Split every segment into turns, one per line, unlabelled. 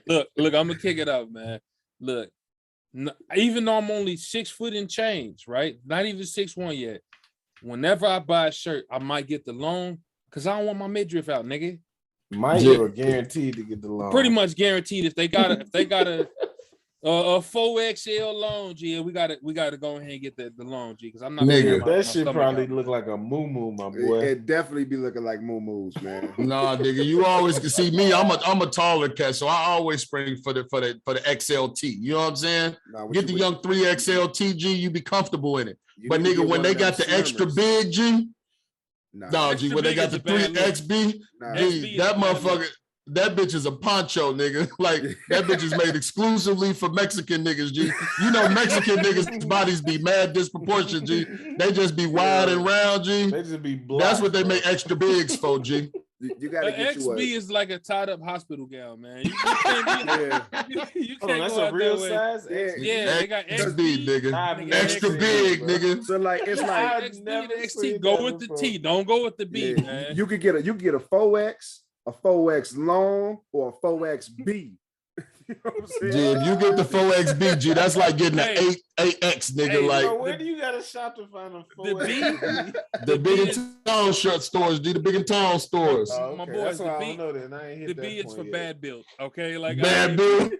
Look, I'm gonna kick it up, man. Look, even though I'm only 6 foot and change, right? Not even 6'1" yet. Whenever I buy a shirt, I might get the loan because I don't want my midriff out, nigga.
You're guaranteed to get the loan.
Pretty much guaranteed. If they got a 4XL loan, G, we gotta go ahead and get the loan, G, because I'm not.
Nigga, that shit probably look like a moo my boy.
It definitely be looking like moo man.
Nah, nigga, you always can see me. I'm a taller cat, so I always spring for the XLT. You know what I'm saying? Get the young 3XL TG, you be comfortable in it. But nigga, when they got the extra big G, G, when they got the 3XB, G, that motherfucker. That bitch is a poncho, nigga. Like, that bitch is made exclusively for Mexican niggas, G. You know Mexican niggas' bodies be mad disproportionate, G. They just be wide and round, G.
They just be black.
That's what they make extra bigs for, G.
You gotta get
XB is like a tied up hospital gown, man. You can't
that's a real size.
Yeah, they got
XB, nigga. Extra big, nigga.
So like it's like
XB, go with the T. Don't go with the B, man.
You could get a 4X. A 4X long or a 4XB. You know what I'm saying?
G, if you get the 4XB, G, that's like getting an 8X, nigga.
Hey,
like,
bro, where do you gotta shop to find a 4X?
The big and tall shirt stores, G, the big and tall stores.
Oh, okay.
My boys,
the B, know that. I ain't hit
the B is for
yet.
bad build, okay? Like
bad build.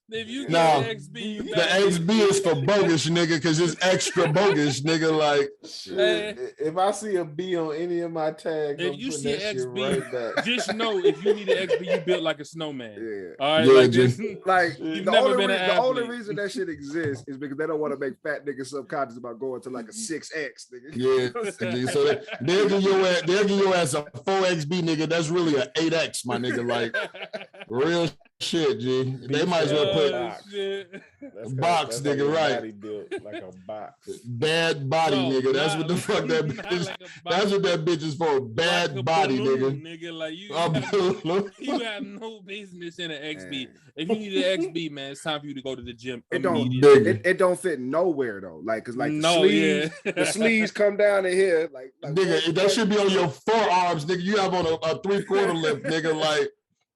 If you
Nah,
get XB,
the XB is for bogus, nigga, because it's extra bogus, nigga. Like,
shit. If I see a B on any of my tags,
if you see XB,
right back.
just know if you need an XB, you built like a snowman.
Yeah.
All right,
yeah,
like
just,
like
you've
the
never
only
been an
the only
athlete.
reason that shit exists is because they don't want to make fat niggas subconscious about going to like a 6X, nigga.
yeah, G, so they'll give your ass a 4XB, nigga. That's really an 8X, my nigga. Like, real shit, G. They might as well put box, nigga, right?
Built like a box.
Bad body, nigga. That's what the fuck that bitch. That's what that bitch is for. Bad
like
body,
balloon,
nigga.
Nigga, like you have no business in an XB.
Man.
If you need an XB, man, it's time for you to go to the gym.
It don't
immediately.
it don't fit nowhere though. Like cause like
No,
the sleeves come down to here. Like
Nigga, that should be on your forearms, nigga. You have on a 3/4 lip, nigga. Like,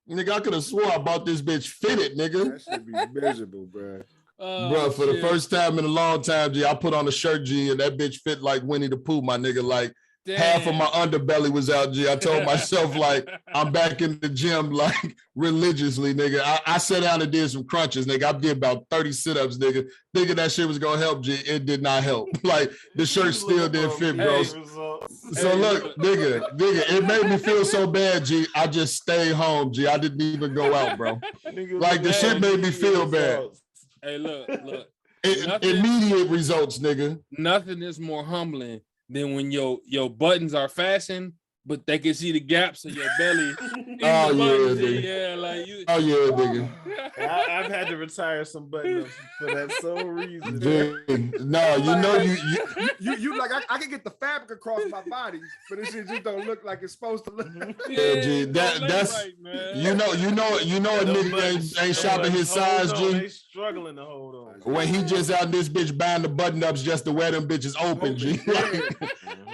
nigga, I could have swore I bought this bitch fitted, nigga.
That should be miserable, bro.
Bro, for the first time in a long time, G, I put on a shirt, G, and that bitch fit like Winnie the Pooh, my nigga. Like, half of my underbelly was out, G. I told myself, like, I'm back in the gym, like, religiously, nigga. I sat down and did some crunches, nigga. I did about 30 sit-ups, nigga. Thinking that shit was gonna help, G. It did not help. Like, the shirt still didn't fit, bro. So look, nigga, it made me feel so bad, G. I just stayed home, G. I didn't even go out, bro. Like, the shit made me feel bad.
Hey, look.
Immediate results, nigga.
Nothing is more humbling than when your buttons are fastened, but they can see the gaps in your belly.
Oh, yeah,
nigga. Yeah, like you.
Oh, yeah, nigga.
I've had to retire some buttons for that sole reason.
Dude, no, you know
you like I can get the fabric across my body, but this shit just don't look like it's supposed to look.
Yeah, G, that's
right, man.
you know a nigga ain't shopping his size, G.
They struggling to hold on.
When he just out this bitch buying the button ups just to wear them bitches open, G.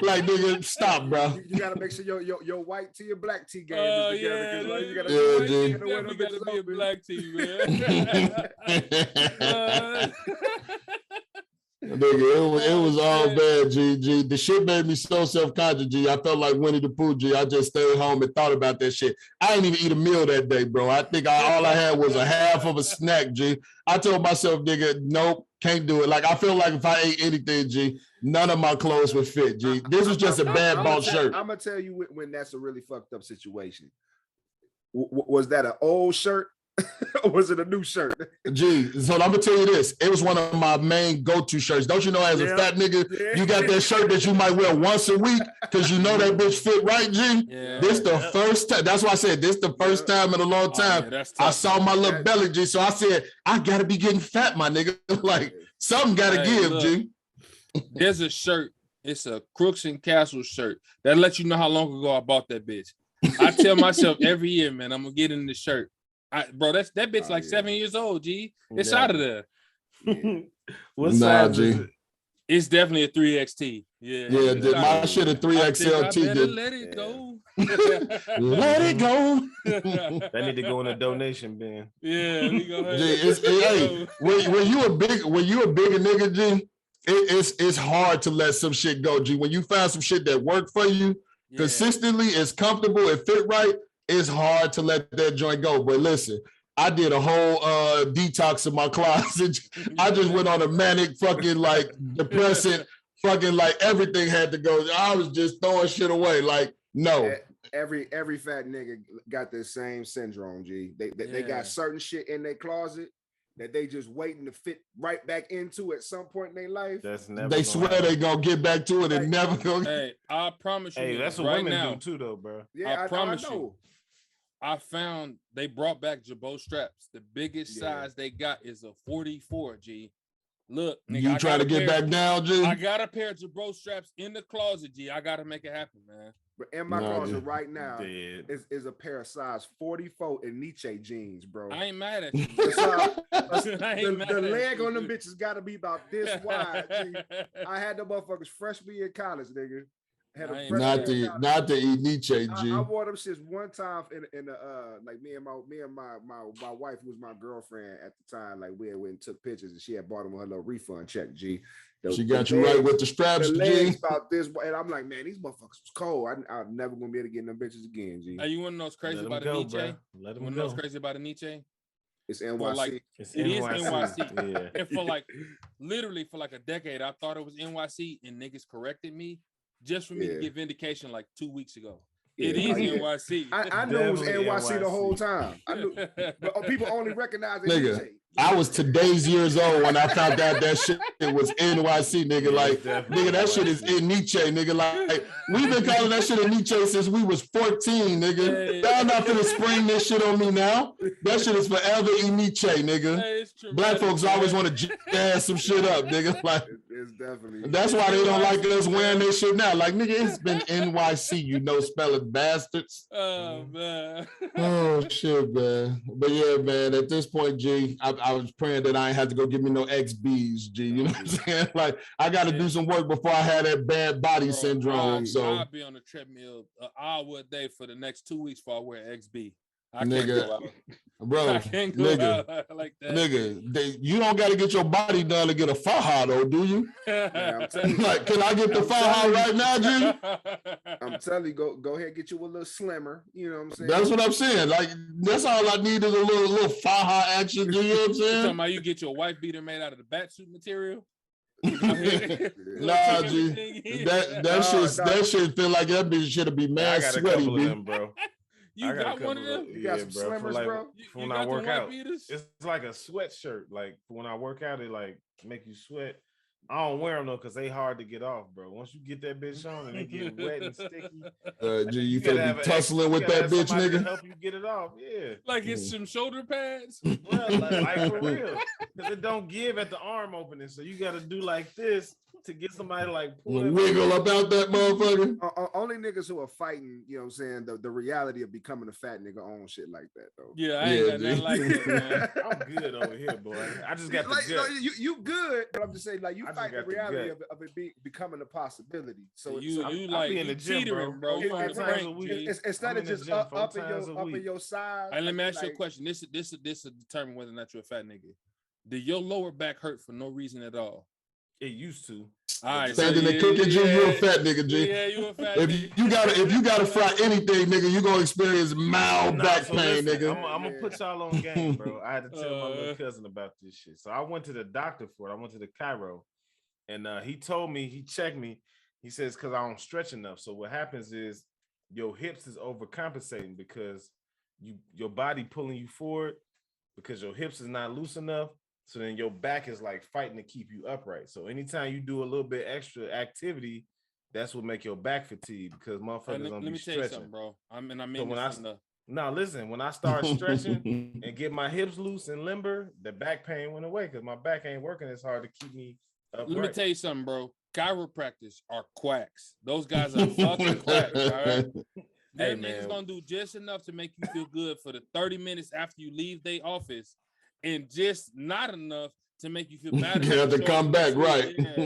Like, nigga, stop, bro.
You gotta make sure your white tee and black tee game
Oh,
is together.
yeah,
Like, you gotta,
yeah, G.
you gotta
Definitely gotta be a black tee, man.
Nigga, it was all bad, G. The shit made me so self-conscious, G. I felt like Winnie the Pooh, G. I just stayed home and thought about that shit. I didn't even eat a meal that day, bro. I think all I had was a half of a snack, G. I told myself, nigga, nope, can't do it. Like, I feel like if I ate anything, G, none of my clothes would fit, G. This was just a bad bought shirt.
I'm gonna tell you when that's a really fucked up situation. Was that an old shirt? Or was it a new shirt?
G, so I'm gonna tell you this. It was one of my main go-to shirts. Don't you know, as a fat nigga, you got that shirt that you might wear once a week because you know that bitch fit right, G.
Yeah.
This the first time. That's why I said this the first time in a long time I saw my little belly, G. So I said, I gotta be getting fat, my nigga. Like, something gotta give, look, G.
There's a shirt. It's a Crooks and Castle shirt. That lets you know how long ago I bought that bitch. I tell myself every year, man, I'm gonna get in the shirt. Bro, that bitch like 7 years old, G. It's out of there.
What size
G.
is it?
It's definitely a 3XT. Yeah.
Yeah, my
I
shit a
think I
3XLT.
better let it go.
Let it go.
That need to go in a donation bin.
Yeah, we go ahead.
Hey, when you a bigger nigga, G, it's hard to let some shit go, G. When you find some shit that work for you consistently, it's comfortable, it fit right, it's hard to let that joint go. But listen, I did a whole detox in my closet. I just went on a manic fucking like depressant, fucking like everything had to go. I was just throwing shit away. Like, no.
Every fat nigga got the same syndrome, G. They got certain shit in their closet that they just waiting to fit right back into at some point in their life.
That's never.
They swear they gonna get back to it and never go.
Hey, I promise you.
Hey, that's what
right
women
now,
do too, though, bro.
Yeah,
I promise
know.
you. I found they brought back Jabot straps. The biggest size they got is a 44, G. Look, nigga,
You try to get back down, G?
I got a pair of Jabot straps in the closet, G. I gotta make it happen, man.
But in my closet right now is a pair of size 44 in Nietzsche jeans, bro.
I ain't mad at you.
The leg on them bitches got to be about this wide. G. I had the motherfuckers freshman year in college, nigga.
Not the Nietzsche, G.
I wore them shits one time in the like me and my wife, who was my girlfriend at the time, like we went and took pictures, and she had bought them with her little refund check, G.
She got you right with the straps, G.
About this, and I'm like, man, these motherfuckers was cold. I'm never gonna be able to get in them bitches again, G.
Hey, you want to know what's crazy about a Nietzsche? Let them know what's crazy about a Nietzsche?
It's NYC.
Like, it is NYC. Yeah. And for like literally for like a decade, I thought it was NYC, and niggas corrected me just for me to get vindication like 2 weeks ago. Yeah. It is NYC.
I knew it was NYC the whole time. I knew, but people only recognize it.
Nigga, I was today's years old when I found out that shit was NYC, nigga. Like, nigga, that shit is in Nietzsche, nigga. Like, we've been calling that shit in Nietzsche since we was 14, nigga. Y'all not finna spring this shit on me now. That shit is forever in Nietzsche, nigga. Black folks always want to jazz some shit up, nigga. Like,
it's definitely.
That's why they don't like us wearing this shit now. Like, nigga, it's been NYC, you know, spelling bastards.
Oh, man.
Oh, shit, man. But yeah, man, at this point, G, I was praying that I ain't have to go get me no XBs, G. You know what I'm saying? Like, I got to do some work before I had that bad body syndrome.
I'll be on the treadmill an hour a day for the next 2 weeks before I wear XB. I
can't
go out.
Bro,
I can't go out like that.
Nigga, you don't got to get your body done to get a faja, though, do you?
Yeah,
like, can I get the faja right now, G?
I'm telling you, go ahead, get you a little slimmer. You know what I'm saying?
That's what I'm saying. Like, that's all I need is a little faja action. You know what I'm saying?
You talking about you get your wife beater made out of the batsuit material?
Nah, G. That shit feel like that bitch should be mad sweaty,
them, bro.
You got one of them?
You got some slimmers,
like,
bro?
For when I work out, it's like a sweatshirt. Like when I work out, it like make you sweat. I don't wear them though because they hard to get off, bro. Once you get that bitch on and they get wet and sticky,
G, you feel be tussling with that bitch, nigga.
Help you get it off, yeah.
Like it's some shoulder pads,
bro, like for real. Because it don't give at the arm opening, so you got to do like this to get somebody to like pull
wiggle about that motherfucker.
Only niggas who are fighting, you know what I'm saying, the reality of becoming a fat nigga own shit like that though.
Yeah, I ain't got nothing like that, man.
I'm good over here, boy. I just got
like,
the gut.
You good, but I'm just saying, like, you fight the reality of it becoming a possibility. So
you
like in the gym, bro.
Instead of just up in your side.
Hey, let me ask you a question. This will determine whether or not you're a fat nigga. Did your lower back hurt for no reason at all?
It used to.
All right,
standing in the kitchen, G, you a fat nigga, G.
Yeah, you a fat
nigga. If you gotta fry anything, nigga, you gonna experience mild back pain, nigga.
I'm gonna put y'all on game, bro. I had to tell my little cousin about this shit. So I went to the doctor for it. I went to the chiro, and he told me, he checked me. He says, because I don't stretch enough. So what happens is your hips is overcompensating because your body pulling you forward because your hips is not loose enough. So then your back is like fighting to keep you upright. So anytime you do a little bit extra activity, that's what make your back fatigue because motherfuckers don't be stretching. Let me tell you something,
bro.
Now listen, when I start stretching and get my hips loose and limber, the back pain went away because my back ain't working as hard to keep me upright.
Let me tell you something, bro. Chiropractors are quacks. Those guys are fucking quacks, all right? Them niggas gonna do just enough to make you feel good for the 30 minutes after you leave their office, and just not enough to make you feel better.
You have to come back, right?
Yeah. Fuck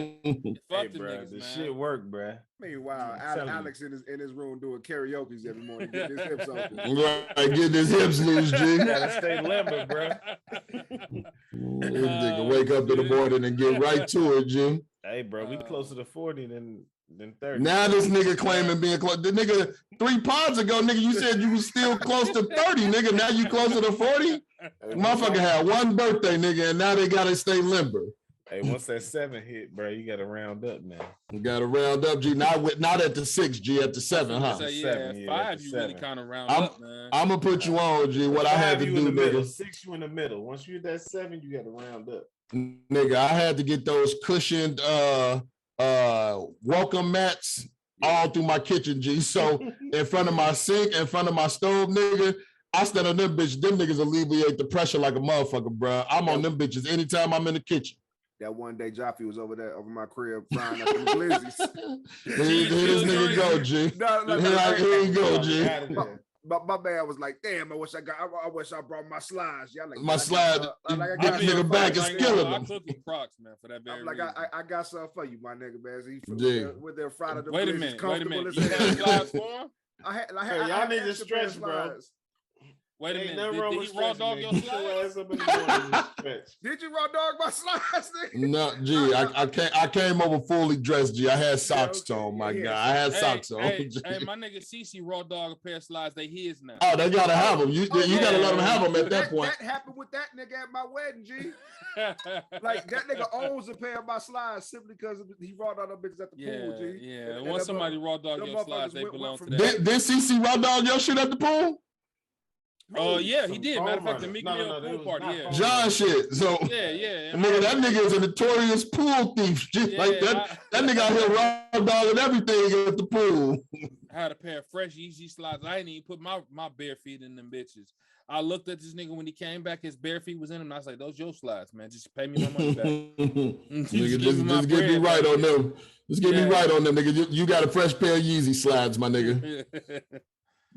Hey,
the
bro,
niggas,
the
man.
shit work, bro.
Meanwhile,
I'm telling you.
Alex in his room doing karaoke every morning, getting his hips open.
Right, get his hips loose, G.
Gotta stay limber, bro.
This nigga wake up in the morning and get right to it, G.
Hey, bro, we closer to 40 than 30.
Now this nigga claiming being close. The nigga 3 pods ago, nigga, you said you was still close to 30, nigga. Now you closer to 40? Motherfucker had one birthday, nigga, and now they gotta stay limber.
Hey, once that 7 hit, bro, you gotta round up now.
You gotta round up, G. Not at the 6, G, at the 7, huh?
So, yeah,
7, yeah,
5,
the
you really
7.
kind of round
I'm-
up, man.
I'm gonna put you on, G. What I had to
You in
do,
the middle,
nigga.
6 you in the middle. Once you hit that 7, you gotta round up.
Nigga, I had to get those cushioned welcome mats all through my kitchen, G. So in front of my sink, in front of my stove, nigga, I stand on them bitches. Them niggas alleviate the pressure like a motherfucker, bro. I'm on them bitches anytime I'm in the kitchen.
That one day Joffy was over there over my crib frying up some glizzies.
Here this nigga go, G. Here he go, G.
My man was like, damn, I wish I brought my slides. Y'all like
My slide,
I
get the nigga back is killing
I
him.
cook with Crocs, man, for that very
I'm like,
reason.
I got something for you, my nigga, man.
Yeah.
With their Friday the
Wait a
Blizzards
minute.
comfortable as
You had
hell.
slides for him?
I had
Hey, y'all need to
extra
stretch,
pair of
bro.
slides.
Wait a
Ain't
minute.
nothing wrong
Did
with
he raw
stretching,
dog your
nigga. Get your
slides?
ass up in the morning and stretch.
Did you raw dog my slides, nigga?
No, G, I came over fully dressed, G. I had socks
okay.
on, my
Yeah.
guy. I had socks on.
Hey,
G.
hey, my nigga CC raw dog a pair of slides. They his now.
Oh, they gotta have them. You gotta let them have them at that point.
That happened with that nigga at my wedding, G. Like that nigga owns a pair of my slides simply because he raw dog them bitches at the pool, G.
Yeah.
And
Once
them
somebody raw dog
them
your slides,
motherfuckers
they
went
belong to
from
that.
Did CC raw dog your shit at the pool?
Oh yeah, he
Some
did. Matter of fact, the
home
Meek
runners.
Mill
No,
pool
they
party.
was
Yeah.
not
John shit. So
Yeah.
nigga, that nigga is a notorious pool thief. Just like that. That nigga out here raw dog and everything at the pool.
I had a pair of fresh Yeezy slides. I didn't even put my bare feet in them bitches. I looked at this nigga when he came back. His bare feet was in them. And I was like, "Those your slides, man. Just pay me my money back."
Nigga,
give me my
just get me
bread
right
back.
on them. Just get me right on them, nigga. You got a fresh pair of Yeezy slides, my nigga.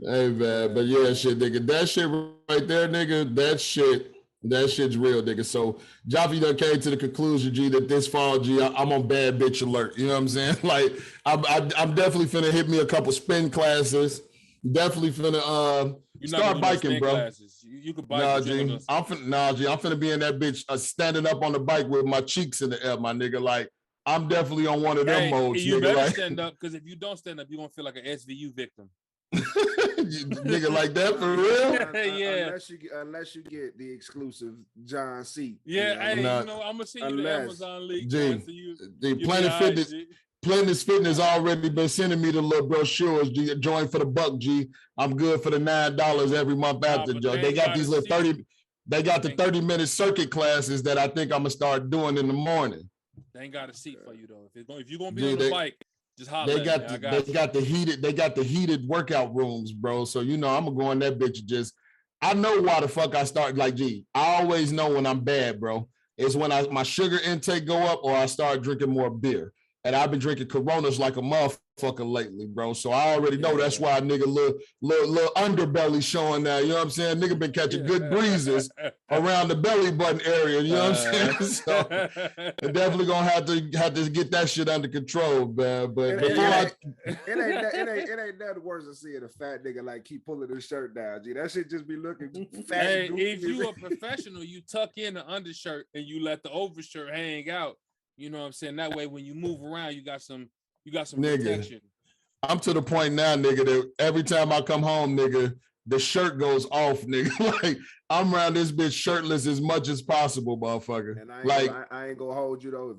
Hey man, but yeah, shit, nigga. That shit right there, nigga. That shit's real, nigga. So Joffy done came to the conclusion, G, that this fall, G, I'm on bad bitch alert. You know what I'm saying? Like, I'm definitely finna hit me a couple spin classes. Definitely finna start biking, bro.
Classes. You could bike.
Nah,
but you
G, I'm finna be in that bitch standing up on the bike with my cheeks in the air, my nigga. Like, I'm definitely on one of them modes,
you
nigga.
better
Like,
stand up, because if you don't stand up, you're gonna feel like an SVU victim.
nigga like that for real?
Yeah.
Unless you get the exclusive John C.
Yeah, hey,
Nah.
I'm gonna send you the
Unless-
Amazon link.
G,
man, so you
the
be
Planet
all right,
Fitness.
G.
Planet Fitness already been sending me the little brochures. G, join for the buck, G. I'm good for the $9 every month after,
but
Joe.
they
They
ain't
got
got
these
a
little
seat.
30. They got the 30-minute circuit classes that I think I'm gonna start doing in the morning.
They ain't got a seat for you though. If you're gonna be
G,
on the
they-
bike, just holler.
They
at me.
got the heated workout rooms, bro. So you know I'm gonna go in that bitch. I know why the fuck I start like G. I always know when I'm bad, bro. It's when my sugar intake go up or I start drinking more beer. And I've been drinking Coronas like a motherfucker lately, bro. So I already know that's why a nigga little underbelly showing now. You know what I'm saying? Nigga been catching good breezes around the belly button area. You know what I'm saying? So I'm definitely gonna have to get that shit under control, man. But
It ain't that worse than seeing a fat nigga like keep pulling his shirt down. G, that shit just be looking fat.
Hey,
and goofy.
if you a professional, you tuck in the undershirt and you let the overshirt hang out. You know what I'm saying? That way, when you move around, you got some
Nigga.
protection.
I'm to the point now, nigga, that every time I come home, nigga, the shirt goes off, nigga. Like I'm around this bitch shirtless as much as possible, motherfucker.
And I ain't gonna hold you though.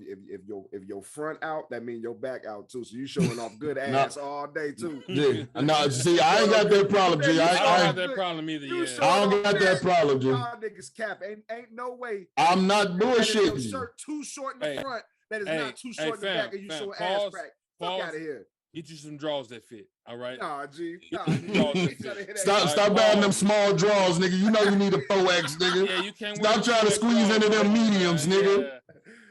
If your front out, that means your back out too. So you showing off good ass all day too.
Yeah, no, see, I ain't got that problem, G.
I don't
I
have that problem either.
You
Yeah.
showing
I don't
off
got that problem, G.
Y'all niggas cap. Ain't no way.
I'm not
That is your
bullshitting you.
shirt too short in the
Hey,
front. That is
hey,
not too short in the
fam,
back, and you
fam,
show ass
pause,
crack.
pause.
Fuck out of here.
Get you some drawers that fit. All right.
Nah, G.
Get
Nah,
you
G.
some drawers that
You
fit.
gotta hit that
Stop
shit.
stop buying them small draws, nigga. You know you need a 4X, nigga.
Yeah, you can't.
Stop
wear
trying to
them
squeeze
drawers,
into them
man.
mediums, nigga.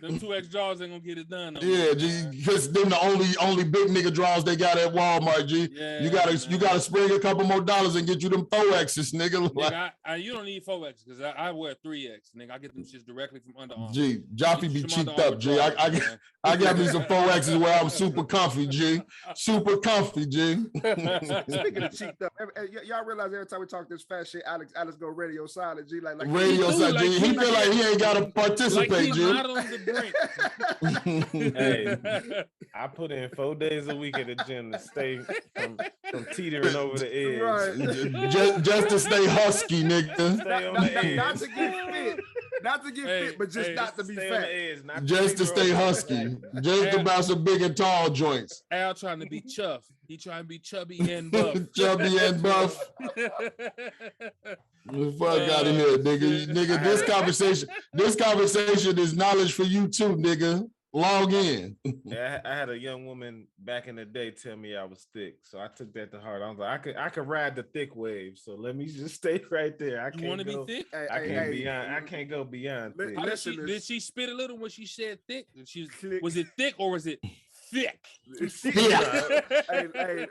Yeah. Them 2X draws ain't gonna get it done.
Yeah, G, because them the only big nigga draws they got at Walmart, G.
Yeah,
you gotta spring a couple more dollars and get you them 4Xs, nigga.
Nigga, you don't need 4X because I wear 3X, nigga. I get them shits directly from Under Armour.
G, Joffy be cheaped up, G. I got me some 4Xs where I'm super comfy, G. Super comfy, G.
Speaking of cheaped up, y'all realize every time we talk this fast shit, Alex go radio silent, G. Like
radio silent, G. He feel like he ain't gotta participate,
like he's
G.
not on the brink.
Hey, I put in 4 days a week at the gym to stay from teetering over the edge.
Right.
just to stay husky, nigga.
Stay on the edge.
Not to get fit. Not to get fit, but just not to be
stay
fat.
on the edge, not
Just to stay husky. Just about some big and tall joints.
Al trying to be chuff. He trying to be chubby and buff.
Chubby and buff. Fuck out of here, nigga. Nigga, this conversation is knowledge for you too, nigga. Log in.
Yeah, I had a young woman back in the day tell me I was thick, so I took that to heart. I was like, I could ride the thick wave, so let me just stay right there.
You want to be thick?
I can't go beyond thick.
Did she spit a little when she said thick? Was it thick or was it thick?
Hey,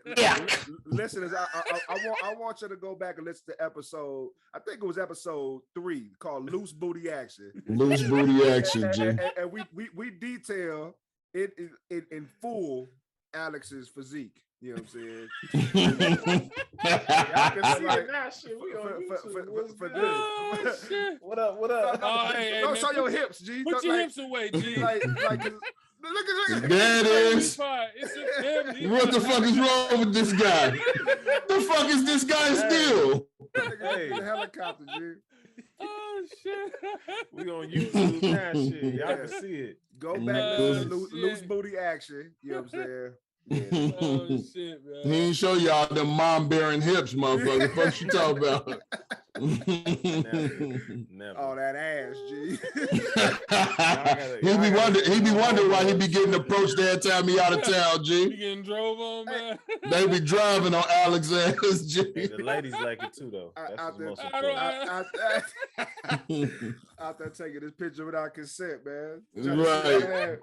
listeners, I want you to go back and listen to episode. I think it was episode 3 called "Loose Booty Action."
Loose booty action, G.
And we detail it in full Alex's physique. You know what I'm saying?
What up?
Don't show your hips, G.
Put your hips away, G.
Look.
There it is. What the fuck is wrong with this guy? The fuck is this guy still?
The helicopter, G.
Oh shit.
We on YouTube now, shit. Y'all can see it.
Go back to loose booty action. You know what I'm saying? Yeah.
Oh shit, man.
He ain't show y'all them mom bearing hips, motherfucker. What you talking about?
Never.
All that ass, G.
he be wondering why he be getting approached every time he out of town, G.
You getting drove on, man?
They be driving on Alex ass, G.
Hey, the ladies like it too, though. That's
Out
the most
there,
important.
out there taking this picture without consent, man.
Right.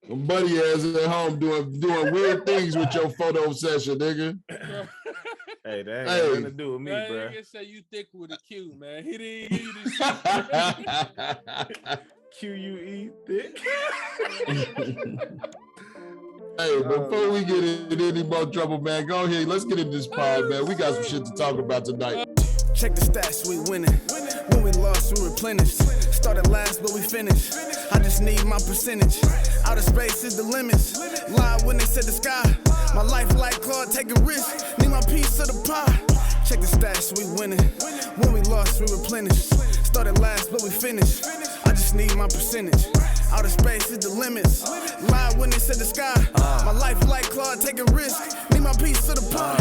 Buddy ass at home doing weird things with your photo session, nigga.
Hey, that ain't got nothing to do with me, bro.
Nigga say you thick with a Q, man. He didn't give you this shit.
QUE thick.
Hey, before we get in any more trouble, man, go ahead. Let's get in this pod, man. We got some shit to talk about tonight.
Check the stats, we winning. When we lost, we replenished. Started last, but we finished. I just need my percentage. Outer space is the limits. Lied when they said the sky. My life like Claude, take a risk. Need my piece of the pie. Check the stats, we winning. When we lost, we replenished. Started last, but we finished. I just need my percentage. Outer space is the limits. Lied when they said the sky. My life like Claude, take a risk. Need my piece of the pie.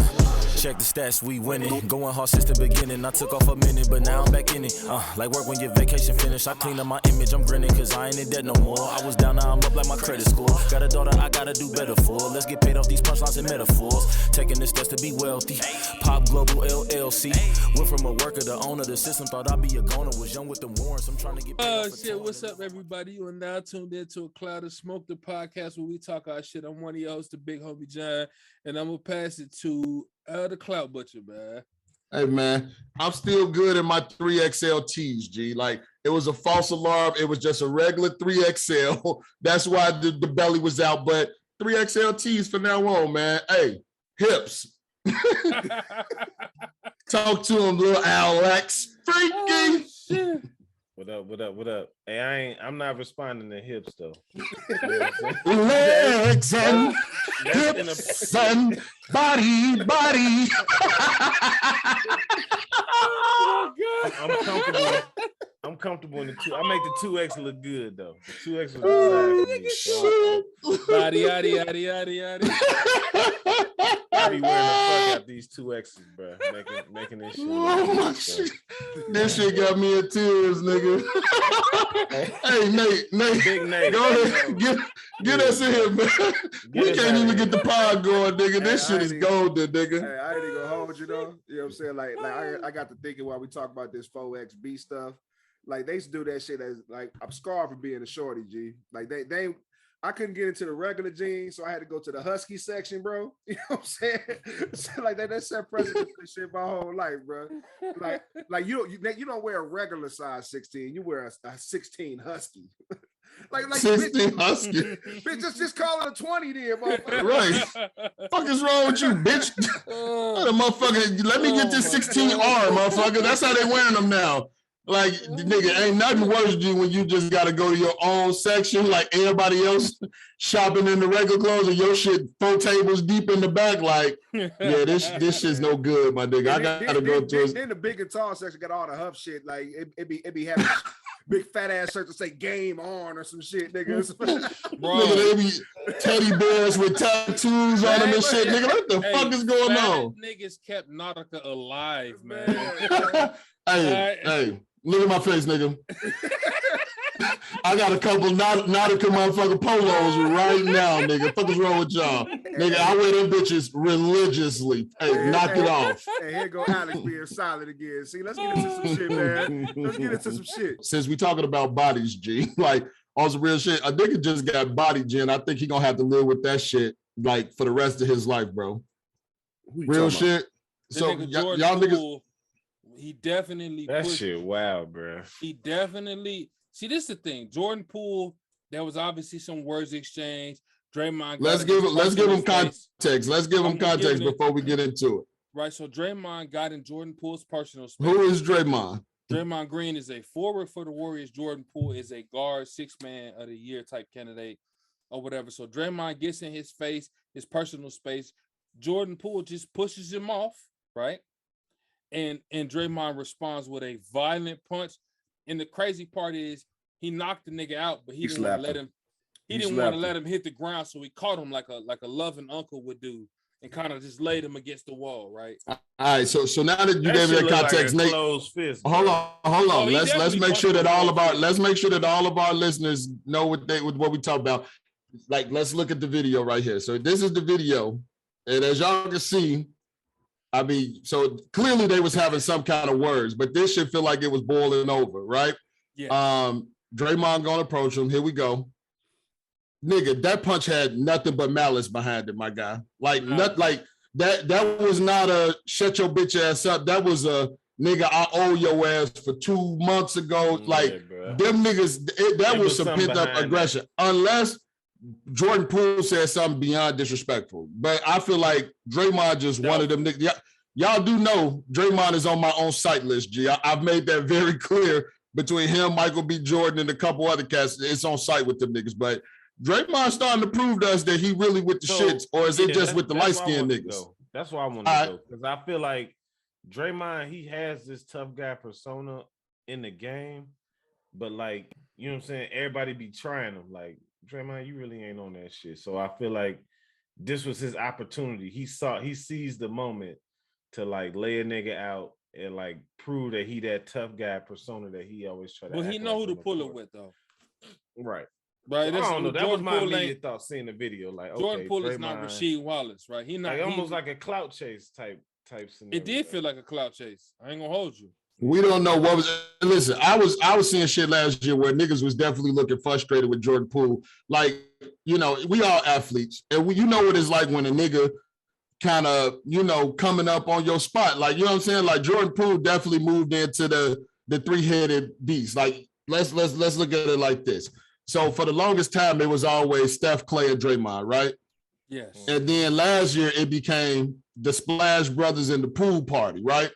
Check the stats, we winning. Going hard since the beginning. I took off a minute, but now I'm back in it. Like work when your vacation finished. I clean up my image, I'm grinning, cause I ain't in debt no more. I was down, now I'm up like my credit score. Got a daughter, I gotta do better for. Let's get paid off these punchlines and metaphors. Taking the steps to be wealthy. Pop Global LLC. Went from a worker to owner. The system thought I'd be a goner. Was young with the warrants. I'm trying to get paid off
shit, what's up, everybody? You are now tuned into A Cloud of Smoke, the podcast where we talk our shit. I'm one of your hosts, the Big Homie John, and I'm gonna pass it to the Clout Butcher, man.
Hey, man, I'm still good in my 3XL tees, G. Like, it was a false alarm. It was just a regular 3XL. That's why the belly was out. But 3XL tees from now on, man. Hey, hips. Talk to him, little Alex. Freaky.
Oh, shit.
What up? Hey, I'm not responding to hips though.
Legs and hips and body.
I'm comfortable in the two. I make the 2X look good though. The 2X look good.
Yaddy.
I be wearing the fuck out these 2X's, bro. Making this shit.
Oh my shit. This shit got me in tears, nigga. Hey, Nate.
Big Nate.
Go ahead. Get us in here, man. We can't even get the pod going, nigga. This shit is golden, nigga.
Hey, I ain't even gonna hold you though. You know what I'm saying? Like I got to thinking while we talk about this 4XB stuff. Like they used to do that shit as like I'm scarred for being a shorty, G. Like they I couldn't get into the regular jeans, so I had to go to the husky section, bro. You know what I'm saying? So like that set precedent for shit my whole life, bro. Like you don't wear a regular size 16, you wear a 16 husky. like
16
bitch,
husky.
Bitch, just call it a 20 then, motherfucker.
Right. Fuck is wrong with you, bitch? Motherfucker, let me get this 16R, motherfucker. That's how they wearing them now. Like, nigga, ain't nothing worse, G, when you just got to go to your own section, like everybody else shopping in the regular clothes, and your shit 4 tables deep in the back. Like, yeah, this shit's no good, my nigga. I got to go to.
Then the big and tall section got all the huff shit. Like, it be having big fat ass shirts that say "game on" or some shit, nigga.
Nigga, they be teddy bears with tattoos on them and shit, nigga. What the fuck is going on?
Niggas kept Nautica alive, man.
Hey. Look at my face, nigga. I got a couple Nautica motherfucking polos right now, nigga. Fuck is wrong with y'all? Nigga, I wear them bitches religiously. Hey, knock it off.
Hey, here go Alex being silent again. See, let's get into some shit, man. Let's get into some shit.
Since we talking about bodies, G, like on some real shit, a nigga just got body, G, and I think he gonna have to live with that shit like for the rest of his life, bro. Real shit. So y'all niggas.
He definitely
that shit wild, bro.
He definitely see this is the thing. Jordan Poole, there was obviously some words exchanged. Draymond.
Let's give him context. Let's give him context before we get into it.
Right. So Draymond got in Jordan Poole's personal space.
Who is Draymond?
Draymond Green is a forward for the Warriors. Jordan Poole is a guard, 6th man of the year type candidate or whatever. So Draymond gets in his face, his personal space. Jordan Poole just pushes him off, right? And Draymond responds with a violent punch. And the crazy part is he knocked the nigga out, but he didn't want to let him. He didn't want to let him hit the ground, so he caught him like a loving uncle would do, and kind of just laid him against the wall, right?
All right. So now that you gave me that context, Nate, hold on. Let's make sure that all of our listeners know what we talk about. Like, let's look at the video right here. So this is the video, and as y'all can see. I mean, so clearly they was having some kind of words, but this should feel like it was boiling over, right?
Yeah.
Draymond gonna approach him. Here we go. Nigga, that punch had nothing but malice behind it, my guy. Like, not like that was not a shut your bitch ass up. That was a nigga, I owe your ass for 2 months ago. Like, them niggas, that was some pent-up aggression. Unless Jordan Poole said something beyond disrespectful, but I feel like Draymond just wanted them. Y'all do know Draymond is on my own sight list, G. I've made that very clear between him, Michael B. Jordan, and a couple other cats. It's on site with them niggas, but Draymond's starting to prove to us that he really with the shits, or is it just with the light-skinned niggas?
That's why I want to go, because I feel like Draymond, he has this tough guy persona in the game, but like, you know what I'm saying? Everybody be trying him, like, Draymond, you really ain't on that shit. So I feel like this was his opportunity. He seized the moment to like lay a nigga out and like prove that he that tough guy persona that he always try to.
Well, he know who to pull it with though.
Right.
Right.
So I don't know. That was my immediate thought seeing the video. Like,
Jordan Poole is not Rasheed Wallace, right? He not
like almost like a clout chase type scenario.
It did feel like a clout chase. I ain't gonna hold you.
We don't know what was. Listen, I was seeing shit last year where niggas was definitely looking frustrated with Jordan Poole. Like, you know, we all athletes, and you know what it's like when a nigga kind of, you know, coming up on your spot. Like, you know what I'm saying? Like, Jordan Poole definitely moved into the 3-headed beast. Like, let's look at it like this. So for the longest time, it was always Steph, Clay, and Draymond, right?
Yes.
And then last year it became the Splash Brothers and the Pool Party, right?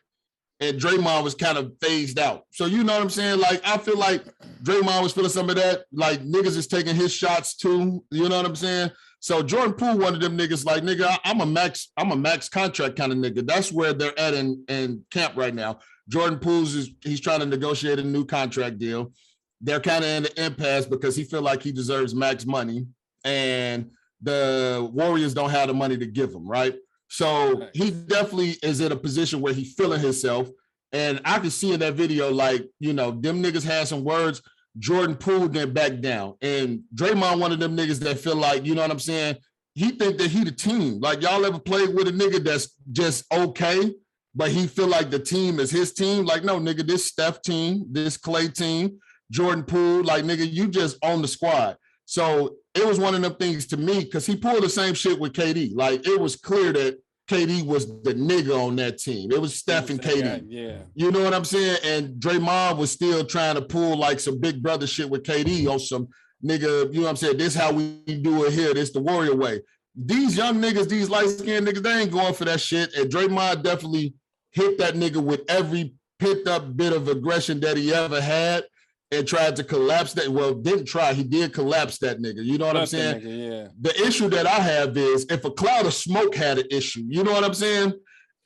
And Draymond was kind of phased out. So you know what I'm saying? Like, I feel like Draymond was feeling some of that. Like, niggas is taking his shots too. You know what I'm saying? So Jordan Poole, one of them niggas, like, nigga, I'm a max contract kind of nigga. That's where they're at in camp right now. Jordan Poole's he's trying to negotiate a new contract deal. They're kind of in the impasse because he feel like he deserves max money, and the Warriors don't have the money to give him, right? So he definitely is in a position where he's feeling himself. And I can see in that video, like, you know, them niggas had some words. Jordan Poole didn't back down. And Draymond, one of them niggas that feel like, you know what I'm saying? He think that he the team. Like, y'all ever played with a nigga that's just okay? but he feel like the team is his team. Like, no, nigga, this Steph team, this Clay team, Jordan Poole, like, nigga, you just own the squad. So it was one of them things to me, because he pulled the same shit with KD. Like, it was clear that KD was the nigga on that team. It was Steph and KD.
Guy, yeah.
You know what I'm saying? And Draymond was still trying to pull like some big brother shit with KD on some nigga, you know what I'm saying? This how we do it here. This the Warrior way. These young niggas, these light-skinned niggas, they ain't going for that shit. And Draymond definitely hit that nigga with every picked up bit of aggression that he ever had and tried to collapse that. Well, didn't try. He did collapse that nigga. You know what I'm saying?
Nigga, yeah.
The issue that I have is if a cloud of smoke had an issue, you know what I'm saying?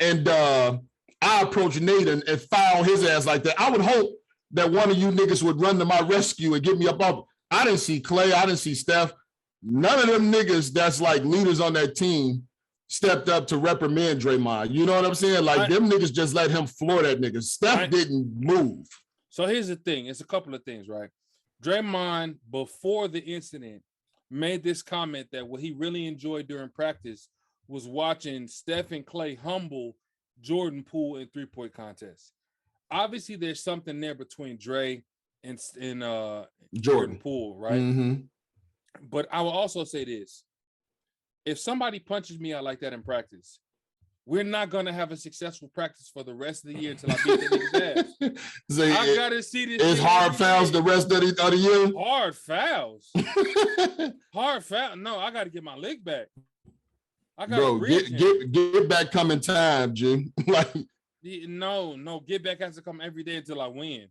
And I approach Nate and fire his ass like that, I would hope that one of you niggas would run to my rescue and get me up off. I didn't see Clay. I didn't see Steph. None of them niggas that's like leaders on that team stepped up to reprimand Draymond. You know what I'm saying? Like, them niggas just let him floor that nigga. Steph didn't move.
So here's the thing. It's a couple of things, right? Draymond, before the incident, made this comment that what he really enjoyed during practice was watching Steph and Clay humble Jordan Poole in three-point contests. Obviously, there's something there between Dre and Jordan Poole, right?
Mm-hmm.
But I will also say this. If somebody punches me out like that in practice, we're not going to have a successful practice for the rest of the year until I beat the nigga's ass.
So
I got to see this.
It's hard fouls the rest of the year?
Hard fouls. Hard foul. No, I got to get my leg back. I got
to get back coming time, G. Like,
no, get back has to come every day until I win.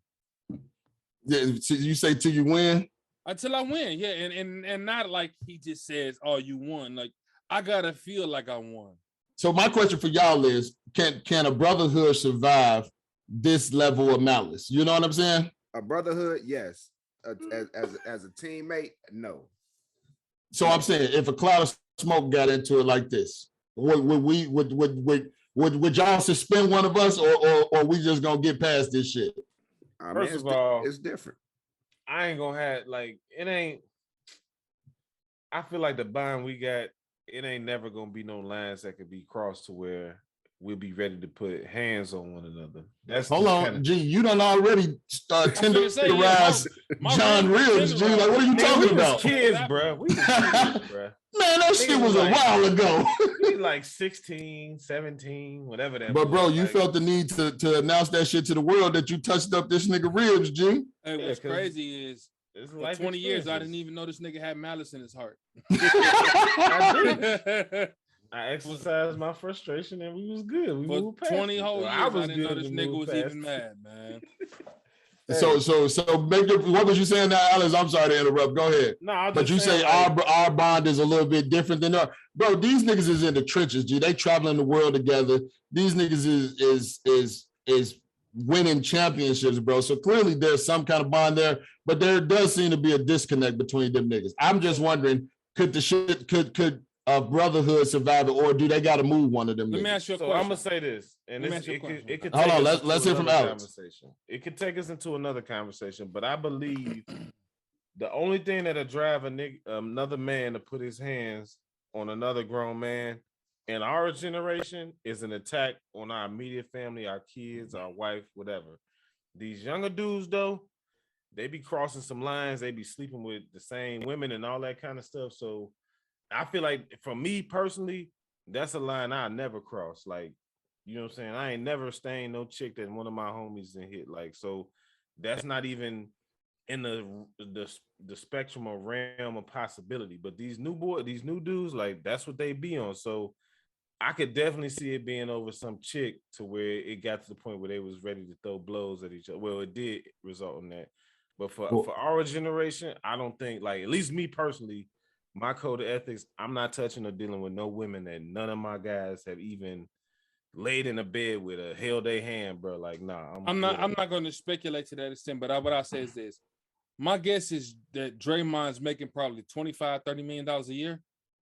Yeah, you say till you win?
Until I win, yeah, and not like he just says, "Oh, you won." Like, I gotta feel like I won.
So my question for y'all is: Can a brotherhood survive this level of malice? You know what I'm saying?
A brotherhood, yes. As a teammate, no.
So I'm saying, if a cloud of smoke got into it like this, would y'all suspend one of us, or we just gonna get past this shit?
I mean,
First of all,
it's different.
I ain't gonna have it ain't. I feel like the bond we got, it ain't never gonna be no lines that could be crossed to where we'll be ready to put hands on one another. That's
hold on, G. You done already tenderized John Reels, G. Like, what are you talking about?
Kids, bro. We was kids, bro.
Man, that shit was a while ago.
We like 16, 17, whatever that.
But bro, you felt the need to announce that shit to the world that you touched up this nigga ribs, G.
Hey, what's crazy is for 20 years I didn't even know this nigga had malice in his heart.
I exercised my frustration and we was good. We moved past
20 whole years. I didn't know this nigga was even mad, man.
So what was you saying now, Alex? I'm sorry to interrupt. Go ahead.
No,
but you say our bond is a little bit different than ours. Bro, these niggas is in the trenches, G. They traveling the world together. These niggas is winning championships, bro. So clearly there's some kind of bond there, but there does seem to be a disconnect between them niggas. I'm just wondering, could a brotherhood survive it, or do they got to move one of them?
Let me ask you a
question.
question.
I'm gonna say this, and it could
hold on. Let's hear from Alex.
It could take us into another conversation, but I believe the only thing that'll drive another man to put his hands on another grown man in our generation is an attack on our immediate family, our kids, our wife, whatever. These younger dudes, though, they be crossing some lines. They be sleeping with the same women and all that kind of stuff. So I feel like for me personally, that's a line I never cross. Like, you know what I'm saying? I ain't never stained no chick that one of my homies didn't hit. Like, so that's not even in the spectrum or realm of possibility. But these new dudes, like, that's what they be on. So I could definitely see it being over some chick to where it got to the point where they was ready to throw blows at each other. Well, it did result in that. But for our generation, I don't think, like, at least me personally, my code of ethics, I'm not touching or dealing with no women that none of my guys have even laid in a bed with or held their hand, bro. Like, nah. I'm
not going to speculate to that extent, but what I say is this. My guess is that Draymond's making probably $25-30 million a year,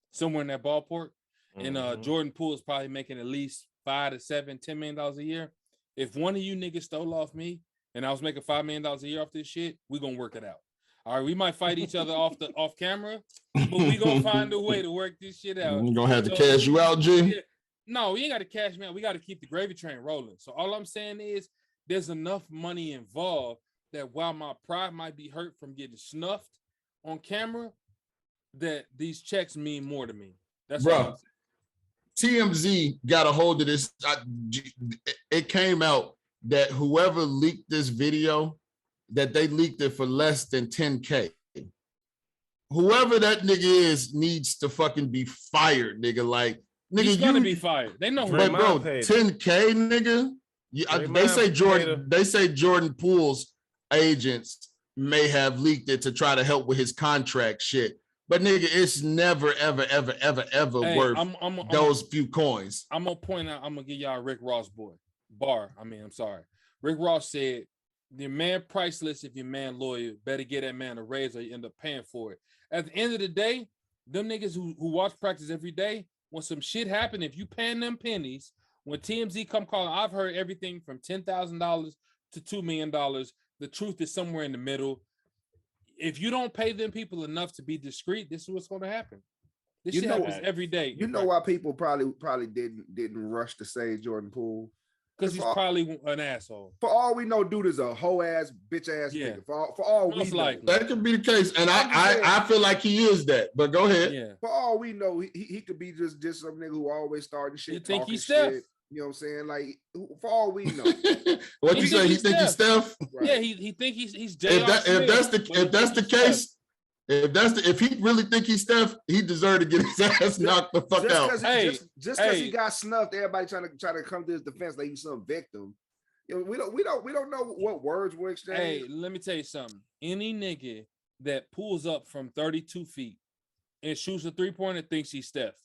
somewhere in that ballpark. Mm-hmm. And Jordan Poole is probably making at least $5 to $7, $10 million a year. If one of you niggas stole off me and I was making $5 million a year off this shit, we're going to work it out. All right, we might fight each other off camera, but we gonna find a way to work this shit out.
We're gonna have to cash you out, G.
No, we ain't got to cash me out. We got to keep the gravy train rolling. So all I'm saying is there's enough money involved that while my pride might be hurt from getting snuffed on camera, that these checks mean more to me. That's
bro. TMZ got a hold of this. It came out that whoever leaked this video, that they leaked it for less than 10K. Whoever that nigga is needs to fucking be fired, nigga. Like, nigga,
he's gonna be fired. They know.
But bro, 10K, nigga. They say Jordan Poole's agents may have leaked it to try to help with his contract shit. But nigga, it's never, ever worth those few coins.
I'm gonna point out. I'm gonna give y'all Rick Ross I'm sorry. Rick Ross said, "Your man priceless if your man loyal. Better get that man a raise or you end up paying for it." At the end of the day, them niggas who watch practice every day, when some shit happen, if you paying them pennies, when TMZ come calling, I've heard everything from $10,000 to $2 million. The truth is somewhere in the middle. If you don't pay them people enough to be discreet, this is what's going to happen. This shit happens every day.
You know why people probably didn't rush to say Jordan Poole?
Because he's probably an asshole.
For all we know, dude is a hoe ass, bitch ass nigga. For all we know,
that could be the case, and I feel like he is that. But go ahead.
Yeah.
For all we know, he could be just some nigga who always starting shit.
You think he's
shit.
Steph?
You know what I'm saying? Like, for all we know.
What you say? He think he's Steph?
Right. Yeah, he think he's J.R.
If that's the case. If he really think he's Steph, he deserved to get his ass knocked the fuck out.
Just because he got snuffed, everybody trying to come to his defense like he's some victim. You know, we don't know what words were exchanged.
Hey, let me tell you something. Any nigga that pulls up from 32 feet and shoots a 3-pointer thinks he's Steph.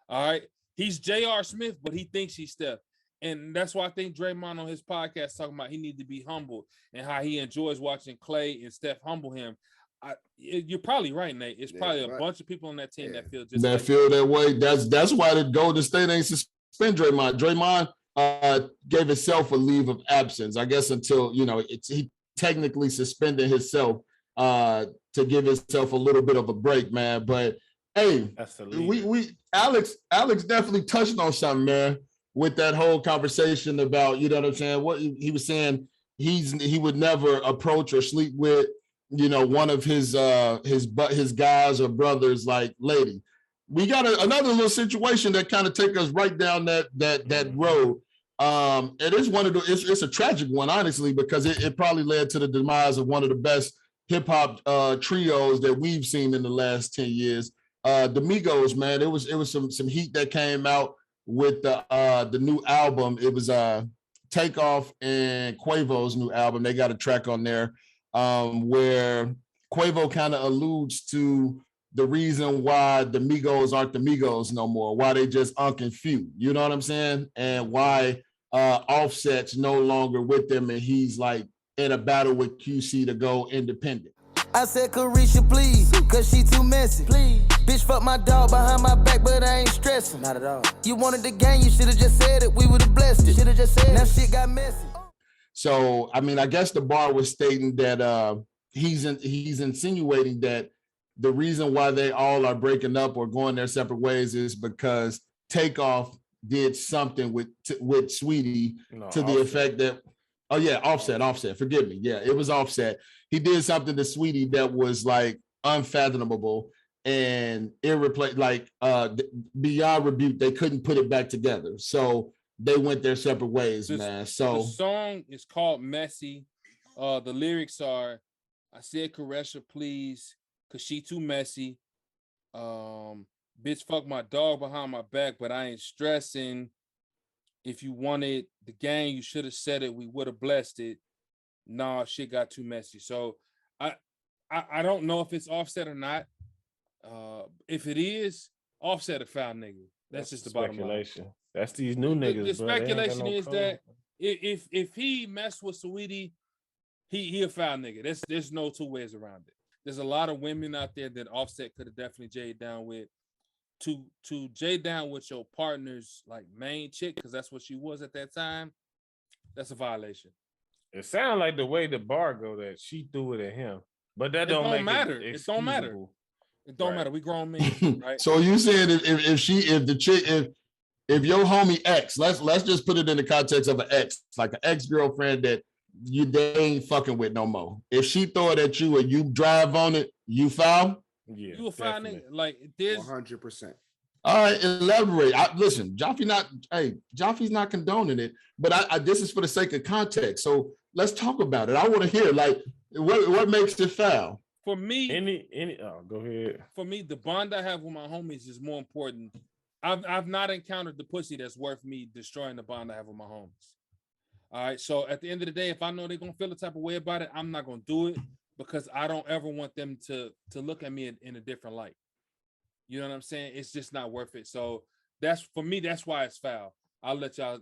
All right, he's J.R. Smith, but he thinks he's Steph, and that's why I think Draymond on his podcast talking about he need to be humble and how he enjoys watching Clay and Steph humble him. You're probably right, Nate. It's probably a bunch of people on that team that feel just
feel that way. That's why the Golden State ain't suspend Draymond. Draymond gave himself a leave of absence, I guess, until he technically suspended himself to give himself a little bit of a break, man. But hey, Alex definitely touched on something, man, with that whole conversation about, you know what I'm saying? What he was saying, he would never approach or sleep with one of his guys or brothers, like lady. We got another little situation that kind of take us right down that road. It is it's a tragic one, honestly, because it probably led to the demise of one of the best hip hop trios that we've seen in the last 10 years. The Migos, man, it was some heat that came out with the new album. It was Takeoff and Quavo's new album. They got a track on there where Quavo kind of alludes to the reason why the Migos aren't the Migos no more, why they just Unc and Few, you know what I'm saying? And why Offset's no longer with them and he's like in a battle with QC to go independent.
I said, Carisha, please, cause she too messy. Please. Bitch, fuck my dog behind my back, but I ain't stressing. Not at all. You wanted the game, you should have just said it. We would have blessed it. Should have just said it. Now shit got messy.
So, I mean, I guess the bar was stating that he's insinuating that the reason why they all are breaking up or going their separate ways is because Takeoff did something with Sweetie to the effect that, Offset, forgive me. Yeah, it was Offset. He did something to Sweetie that was like unfathomable and beyond rebuke. They couldn't put it back together. So they went their separate ways, man. So
the song is called Messy. The lyrics are, I said Caresha, please, cause she too messy. Bitch, fuck my dog behind my back, but I ain't stressing. If you wanted the gang, you should have said it. We would have blessed it. Nah, shit got too messy. So I don't know if it's Offset or not. If it is, Offset a foul nigga. That's just the bottom line.
That's these new niggas.
The speculation is that if he messed with Saweetie, he a foul nigga. There's no two ways around it. There's a lot of women out there that Offset could have definitely jayed down with. To jay down with your partner's like main chick, because that's what she was at that time, that's a violation.
It sounds like the way the bar go that she threw it at him, but that don't matter.
It don't matter. It don't matter. We grown men, right?
So you said if if your homie ex, let's just put it in the context of an ex, like an ex-girlfriend that they ain't fucking with no more. If she throw it at you and you drive on it, you foul?
Yeah,
you will find it like there's
100%.
All right, elaborate. Listen, Joffy's not condoning it, but this is for the sake of context. So let's talk about it. I want to hear like what makes it foul.
For me,
go ahead.
For me, the bond I have with my homies is more important. I've not encountered the pussy that's worth me destroying the bond I have with my homies. All right. So at the end of the day, if I know they're gonna feel the type of way about it, I'm not gonna do it because I don't ever want them to look at me in a different light. You know what I'm saying? It's just not worth it. So that's for me, that's why it's foul. I'll let y'all,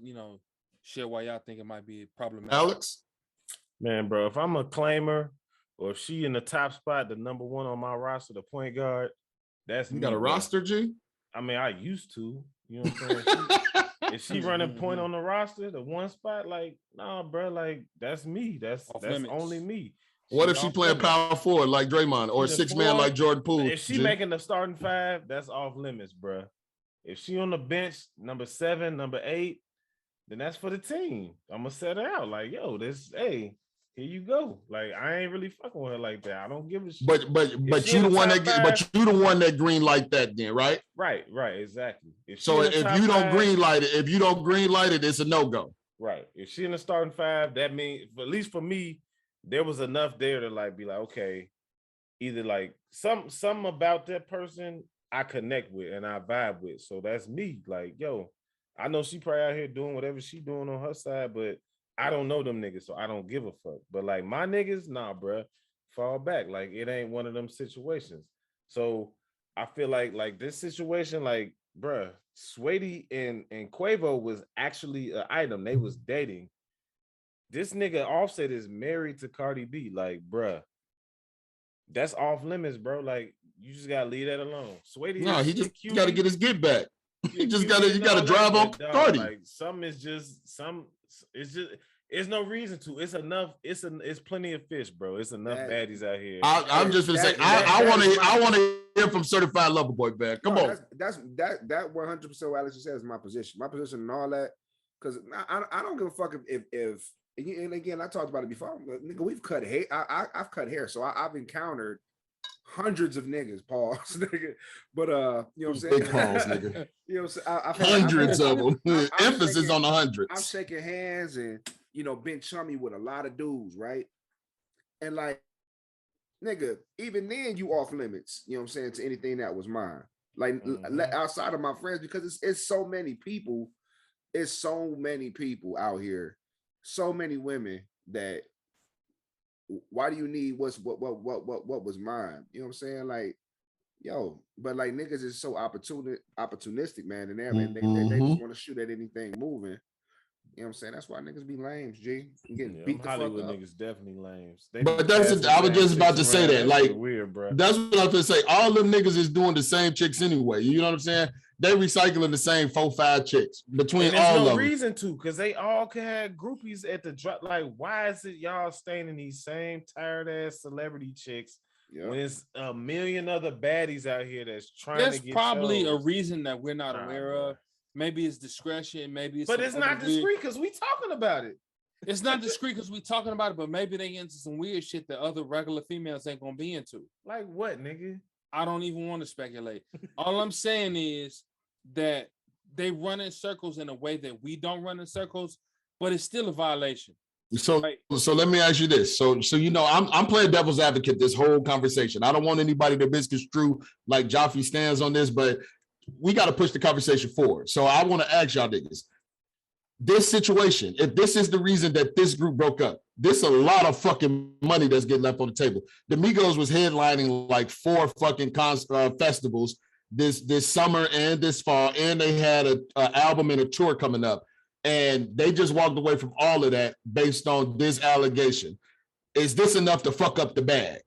share why y'all think it might be problematic.
Alex?
Man, bro, if I'm a claimer or if she in the top spot, the number one on my roster, the point guard, that's
you
me,
got a
bro.
roster, G?
I mean, I used to. You know what I'm saying? If she running point on the roster, the one spot, like, nah, bro, like that's me. That's only me.
What if she playing power forward like Draymond or six man like Jordan Poole?
If she making the starting five, that's off limits, bro. If she on the bench, number 7, number 8, then that's for the team. I'm gonna set her out like, yo, here you go. Like I ain't really fucking with her like that. I don't give a shit.
But you the one that green light that then, right?
Right, exactly.
If you don't green light it, it's a no-go.
Right. If she in the starting five, that means at least for me, there was enough there to like be like, okay, either like something about that person I connect with and I vibe with. So that's me. Like, yo, I know she probably out here doing whatever she doing on her side, but I don't know them niggas, so I don't give a fuck. But like my niggas, nah, bro, fall back. Like it ain't one of them situations. So I feel like this situation, like, bruh, Saweetie and Quavo was actually an item. They was dating. This nigga Offset is married to Cardi B. Like, bruh, that's off limits, bro. Like, you just gotta leave that alone. Saweetie,
no, he just got to get his get back. You gotta drive on Cardi.
Like, it's no reason to. It's enough. It's plenty of fish, bro. It's enough baddies out here.
I'm just gonna say, I want to hear from Certified Lover Boy, man. Come on.
That's 100% what Alex said is my position. My position and all that, because I don't give a fuck if and again, I talked about it before. Nigga, we've cut hair. I've cut hair, so I've encountered hundreds of niggas, pause, nigga. But you know what I'm saying?
Big pause, nigga.
You know what I'm saying?
Hundreds of them. Emphasis on the hundreds.
I'm shaking hands and been chummy with a lot of dudes, right? And like, nigga, even then you off limits, you know what I'm saying, to anything that was mine. Like outside of my friends, because it's so many people, out here, so many women that why do you need what was mine? You know what I'm saying? Like, yo, but like niggas is so opportunistic, man, and they just want to shoot at anything moving. You know what I'm saying? That's why niggas be lames, G. Getting beat the
Hollywood
fuck up.
Niggas definitely lames.
But I was just about to say that. Like,
weird, bro.
That's what I was gonna say. All them niggas is doing the same chicks anyway. You know what I'm saying? They recycling the same 4-5 chicks between all of them.
There's no reason to, because they all can have groupies at the drop. Like, why is it y'all staying in these same tired ass celebrity chicks when there's a million other baddies out here that's trying to get
There's probably
shows?
a reason that we're not aware of. Maybe it's discretion. Maybe it's.
But it's not discreet because we talking about it.
It's not discreet because we talking about it. But maybe they into some weird shit that other regular females ain't gonna be into.
Like what, nigga?
I don't even want to speculate. All I'm saying is that they run in circles in a way that we don't run in circles, but it's still a violation.
So let me ask you this. So I'm playing devil's advocate this whole conversation. I don't want anybody to misconstrue like Joffy stands on this, but we got to push the conversation forward. So I want to ask y'all niggas, this situation, if this is the reason that this group broke up, this a lot of fucking money that's getting left on the table. The Migos was headlining like 4 fucking festivals this summer and this fall, and they had an album and a tour coming up, and they just walked away from all of that based on this allegation. Is this enough to fuck up the bag?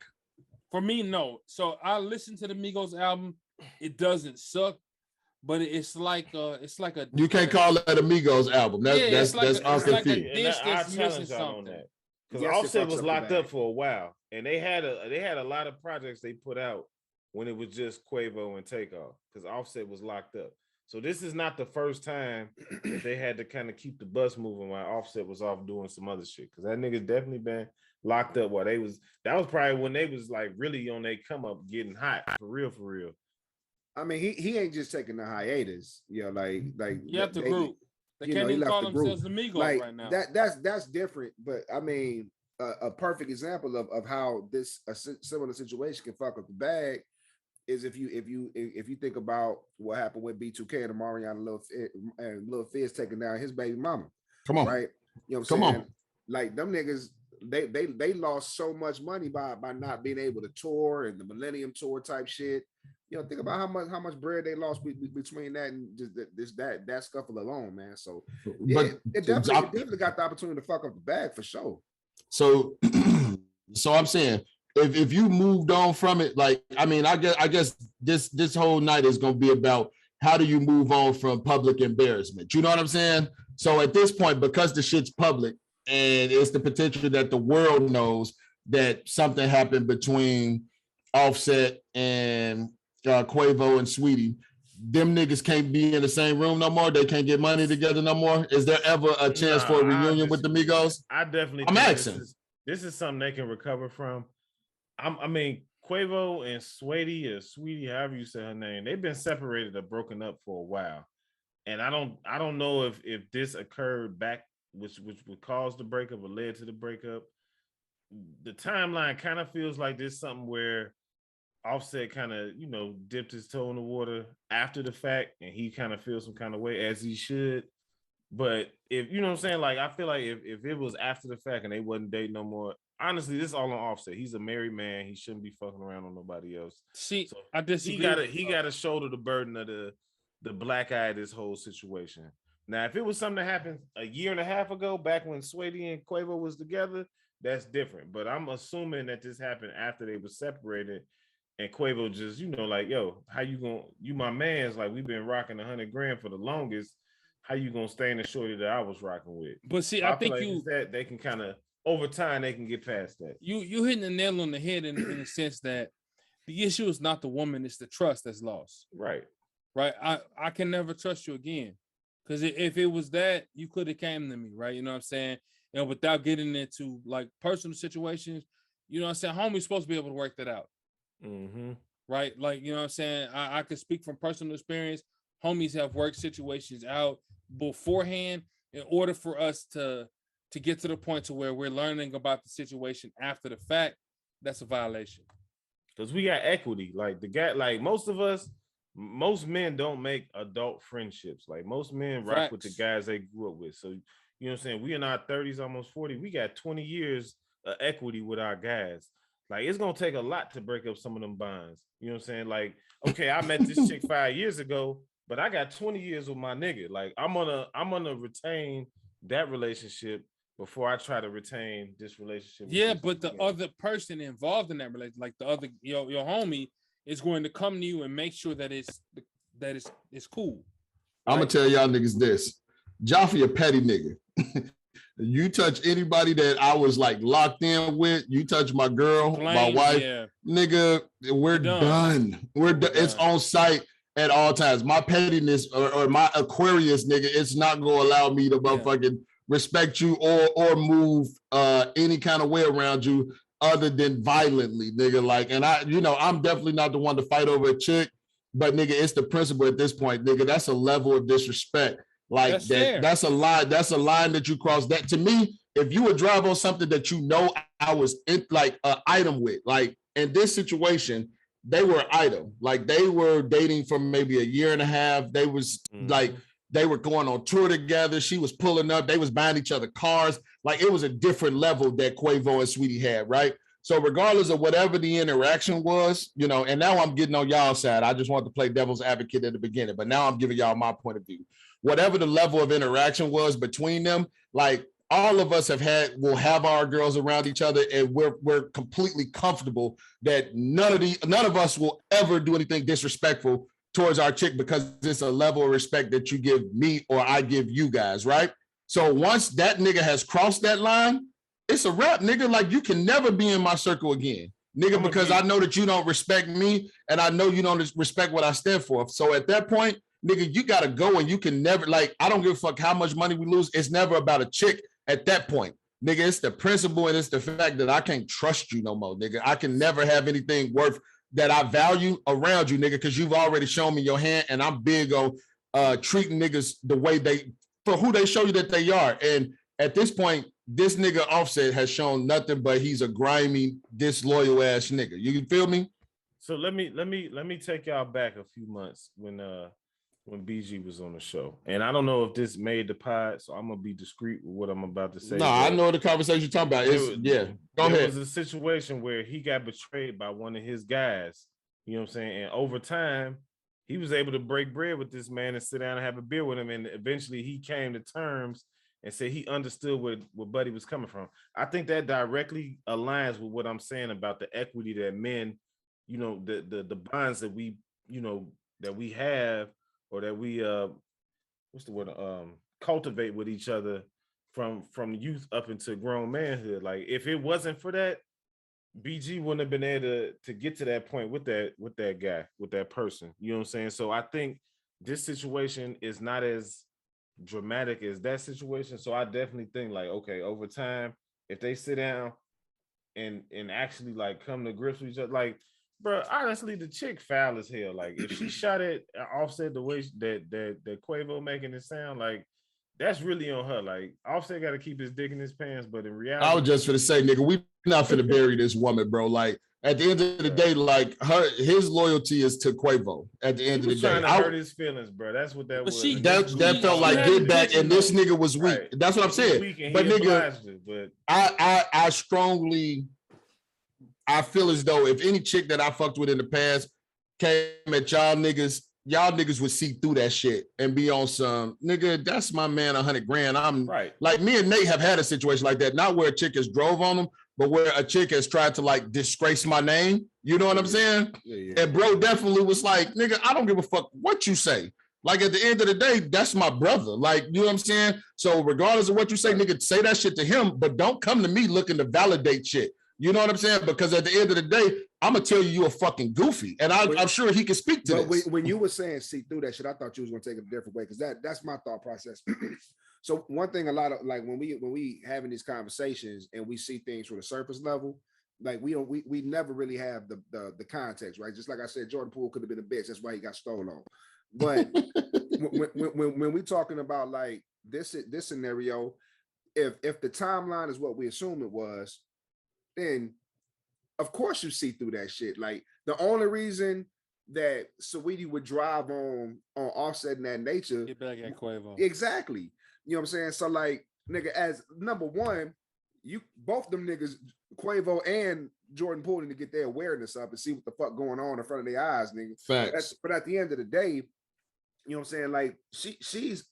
For me, no. So I listened to the Migos album. It doesn't suck, but it's like a.
You can't call that a Migos album. That's
unconfused. That's missing something.
Because Offset was locked up for a while, and they had a lot of projects they put out when it was just Quavo and Takeoff. Because Offset was locked up, So this is not the first time that they had to kind of keep the bus moving while Offset was off doing some other shit. Because that nigga's definitely been locked up while they was. That was probably when they was like really on their come up, getting hot for real, for real.
I mean, he ain't just taking the hiatus, you know, like
you have the group. They can't even call themselves the Migos
like,
right now.
That's different. But I mean, a perfect example of how this a similar situation can fuck up the bag is if you think about what happened with B2K and Mariana Lil Fizz taking down his baby mama.
Come on,
right? You know what I'm saying? Like them niggas, they lost so much money by not being able to tour and the Millennium Tour type shit. You know, think about how much bread they lost between that and just that scuffle alone, man. So yeah, it definitely got the opportunity to fuck up the bag for sure.
So I'm saying if you moved on from it, like I mean, I guess this whole night is gonna be about how do you move on from public embarrassment. You know what I'm saying? So at this point, because the shit's public and it's the potential that the world knows that something happened between Offset and Quavo and Sweetie, them niggas can't be in the same room no more. They can't get money together no more. Is there ever a chance for a reunion with the Migos?
I definitely.
I'm asking.
This is something they can recover from. I mean, Quavo and Sweetie, however you say her name, they've been separated or broken up for a while, and I don't know if this occurred back, which would cause the breakup or led to the breakup. The timeline kind of feels like there's something where Offset kind of, you know, dipped his toe in the water after the fact, and he kind of feels some kind of way, as he should. But if you know what I'm saying, like I feel like if it was after the fact and they wasn't dating no more, honestly, this is all on Offset. He's a married man. He shouldn't be fucking around on nobody else.
See,
so
I disagree.
He got to shoulder the burden of the black eye of this whole situation. Now, if it was something that happened a year and a half ago, back when Sweetie and Quavo was together, that's different. But I'm assuming that this happened after they were separated. And Quavo just, you know, like, yo, how you gonna, you my man's, like, we've been rocking 100 grand for the longest. How you gonna stay in the shorty that I was rocking with?
But see, I think
like that they can kind of, over time, they can get past that.
You hitting the nail on the head in the sense that the issue is not the woman, it's the trust that's lost.
Right.
I can never trust you again. Because if it was that, you could have came to me, right? You know what I'm saying? And without getting into like personal situations, you know what I'm saying? Homie's supposed to be able to work that out.
Mm-hmm.
Right, like, you know what I'm saying, I can speak from personal experience. Homies have worked situations out beforehand in order for us to get to the point to where we're learning about the situation after the fact. That's a violation,
because we got equity. Like the guy, like most men don't make adult friendships. Like most men rock with the guys they grew up with. So you know what I'm saying, we in our 30s, almost 40, we got 20 years of equity with our guys. Like, it's going to take a lot to break up some of them bonds. You know what I'm saying? Like, okay, I met this chick 5 years ago, but I got 20 years with my nigga. Like, I'm gonna retain that relationship before I try to retain this relationship.
Yeah, but the other person involved in that relationship, like the other, your homie, is going to come to you and make sure that it's cool.
I'm going to tell y'all niggas this. Jaffe a petty nigga. You touch anybody that I was like locked in with, you touch my girl, my wife, nigga, we're done. We're done. It's on site at all times. My pettiness or my Aquarius, nigga, it's not gonna allow me to motherfucking respect you or move any kind of way around you other than violently, nigga. Like, and I'm definitely not the one to fight over a chick, but nigga, it's the principle at this point, nigga. That's a level of disrespect. Like that's a line. That's a line that you cross. That to me, if you would drive on something that you know I was in, like an item with, like in this situation, they were item. Like they were dating for maybe a year and a half. They was like they were going on tour together. She was pulling up. They was buying each other cars. Like it was a different level that Quavo and Sweetie had, right? So regardless of whatever the interaction was, you know, and now I'm getting on y'all's side. I just wanted to play devil's advocate at the beginning, but now I'm giving y'all my point of view. Whatever the level of interaction was between them, like all of us will have our girls around each other, and we're completely comfortable that none of us will ever do anything disrespectful towards our chick because it's a level of respect that you give me or I give you guys, right? So once that nigga has crossed that line, it's a wrap, nigga. Like you can never be in my circle again, nigga, because I know that you don't respect me and I know you don't respect what I stand for. So at that point, nigga, you gotta go and you can never, like, I don't give a fuck how much money we lose. It's never about a chick at that point. Nigga, it's the principle and it's the fact that I can't trust you no more, nigga. I can never have anything worth that I value around you, nigga, because you've already shown me your hand, and I'm big on treating niggas the way for who they show you that they are. And at this point, this nigga Offset has shown nothing but he's a grimy, disloyal ass nigga. You feel me?
So let me take y'all back a few months when BG was on the show. And I don't know if this made the pod, so I'm gonna be discreet with what I'm about to say.
No, I know the conversation you're talking about. Go ahead.
There was a situation where he got betrayed by one of his guys. You know what I'm saying? And over time, he was able to break bread with this man and sit down and have a beer with him. And eventually he came to terms and said he understood where Buddy was coming from. I think that directly aligns with what I'm saying about the equity that men, you know, the bonds that we, you know, that we have, or that we cultivate with each other from youth up into grown manhood. Like, if it wasn't for that, BG wouldn't have been able to get to that point with that guy, with that person. You know what I'm saying? So I think this situation is not as dramatic as that situation. So I definitely think, like, okay, over time, if they sit down and actually like come to grips with each other, like, bro, honestly, the chick foul as hell. Like, if she shot at Offset the way that Quavo making it sound, like, that's really on her. Like, Offset got to keep his dick in his pants, but in reality,
I was just finna say, nigga, we not finna bury this woman, bro. Like, at the end of the day, like, his loyalty is to Quavo. At the end of the day,
trying to hurt his feelings, bro. That's what that was.
That felt like get back, and this nigga was weak. Right. That's what I'm saying. But nigga, I strongly, I feel as though if any chick that I fucked with in the past came at y'all niggas would see through that shit and be on some, nigga, that's my man, $100,000. I'm right. Like, me and Nate have had a situation like that, not where a chick has drove on them, but where a chick has tried to like disgrace my name. You know what I'm saying? Yeah. And bro definitely was like, nigga, I don't give a fuck what you say. Like, at the end of the day, that's my brother. Like, you know what I'm saying? So regardless of what you say, nigga, say that shit to him, but don't come to me looking to validate shit. You know what I'm saying? Because at the end of the day, I'm gonna tell you a fucking goofy, and I'm sure he can speak to this.
When you were saying see through that shit, I thought you was gonna take it a different way, because that's my thought process. So one thing, a lot of, like, when we having these conversations and we see things from the surface level, like, we never really have the context, right? Just like I said, Jordan Poole could have been a bitch. That's why he got stolen on. But when we talking about like this scenario, if the timeline is what we assume it was, then of course you see through that shit. Like, the only reason that Saweetie would drive on Offset in that nature,
get back at Quavo.
Exactly. You know what I'm saying? So, like, nigga, as number one, you both them niggas, Quavo and Jordan Poole, need to get their awareness up and see what the fuck going on in front of their eyes, nigga.
Facts.
But at the end of the day, you know what I'm saying? Like, she's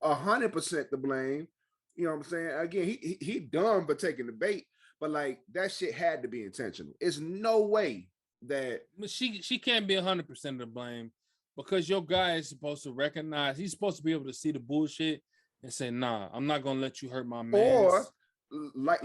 100% to blame. You know what I'm saying? Again, he dumb for taking the bait. But like, that shit had to be intentional. It's no way that
she can't be 100% to blame, because your guy is supposed to recognize, he's supposed to be able to see the bullshit and say, nah, I'm not gonna let you hurt my man.
Or like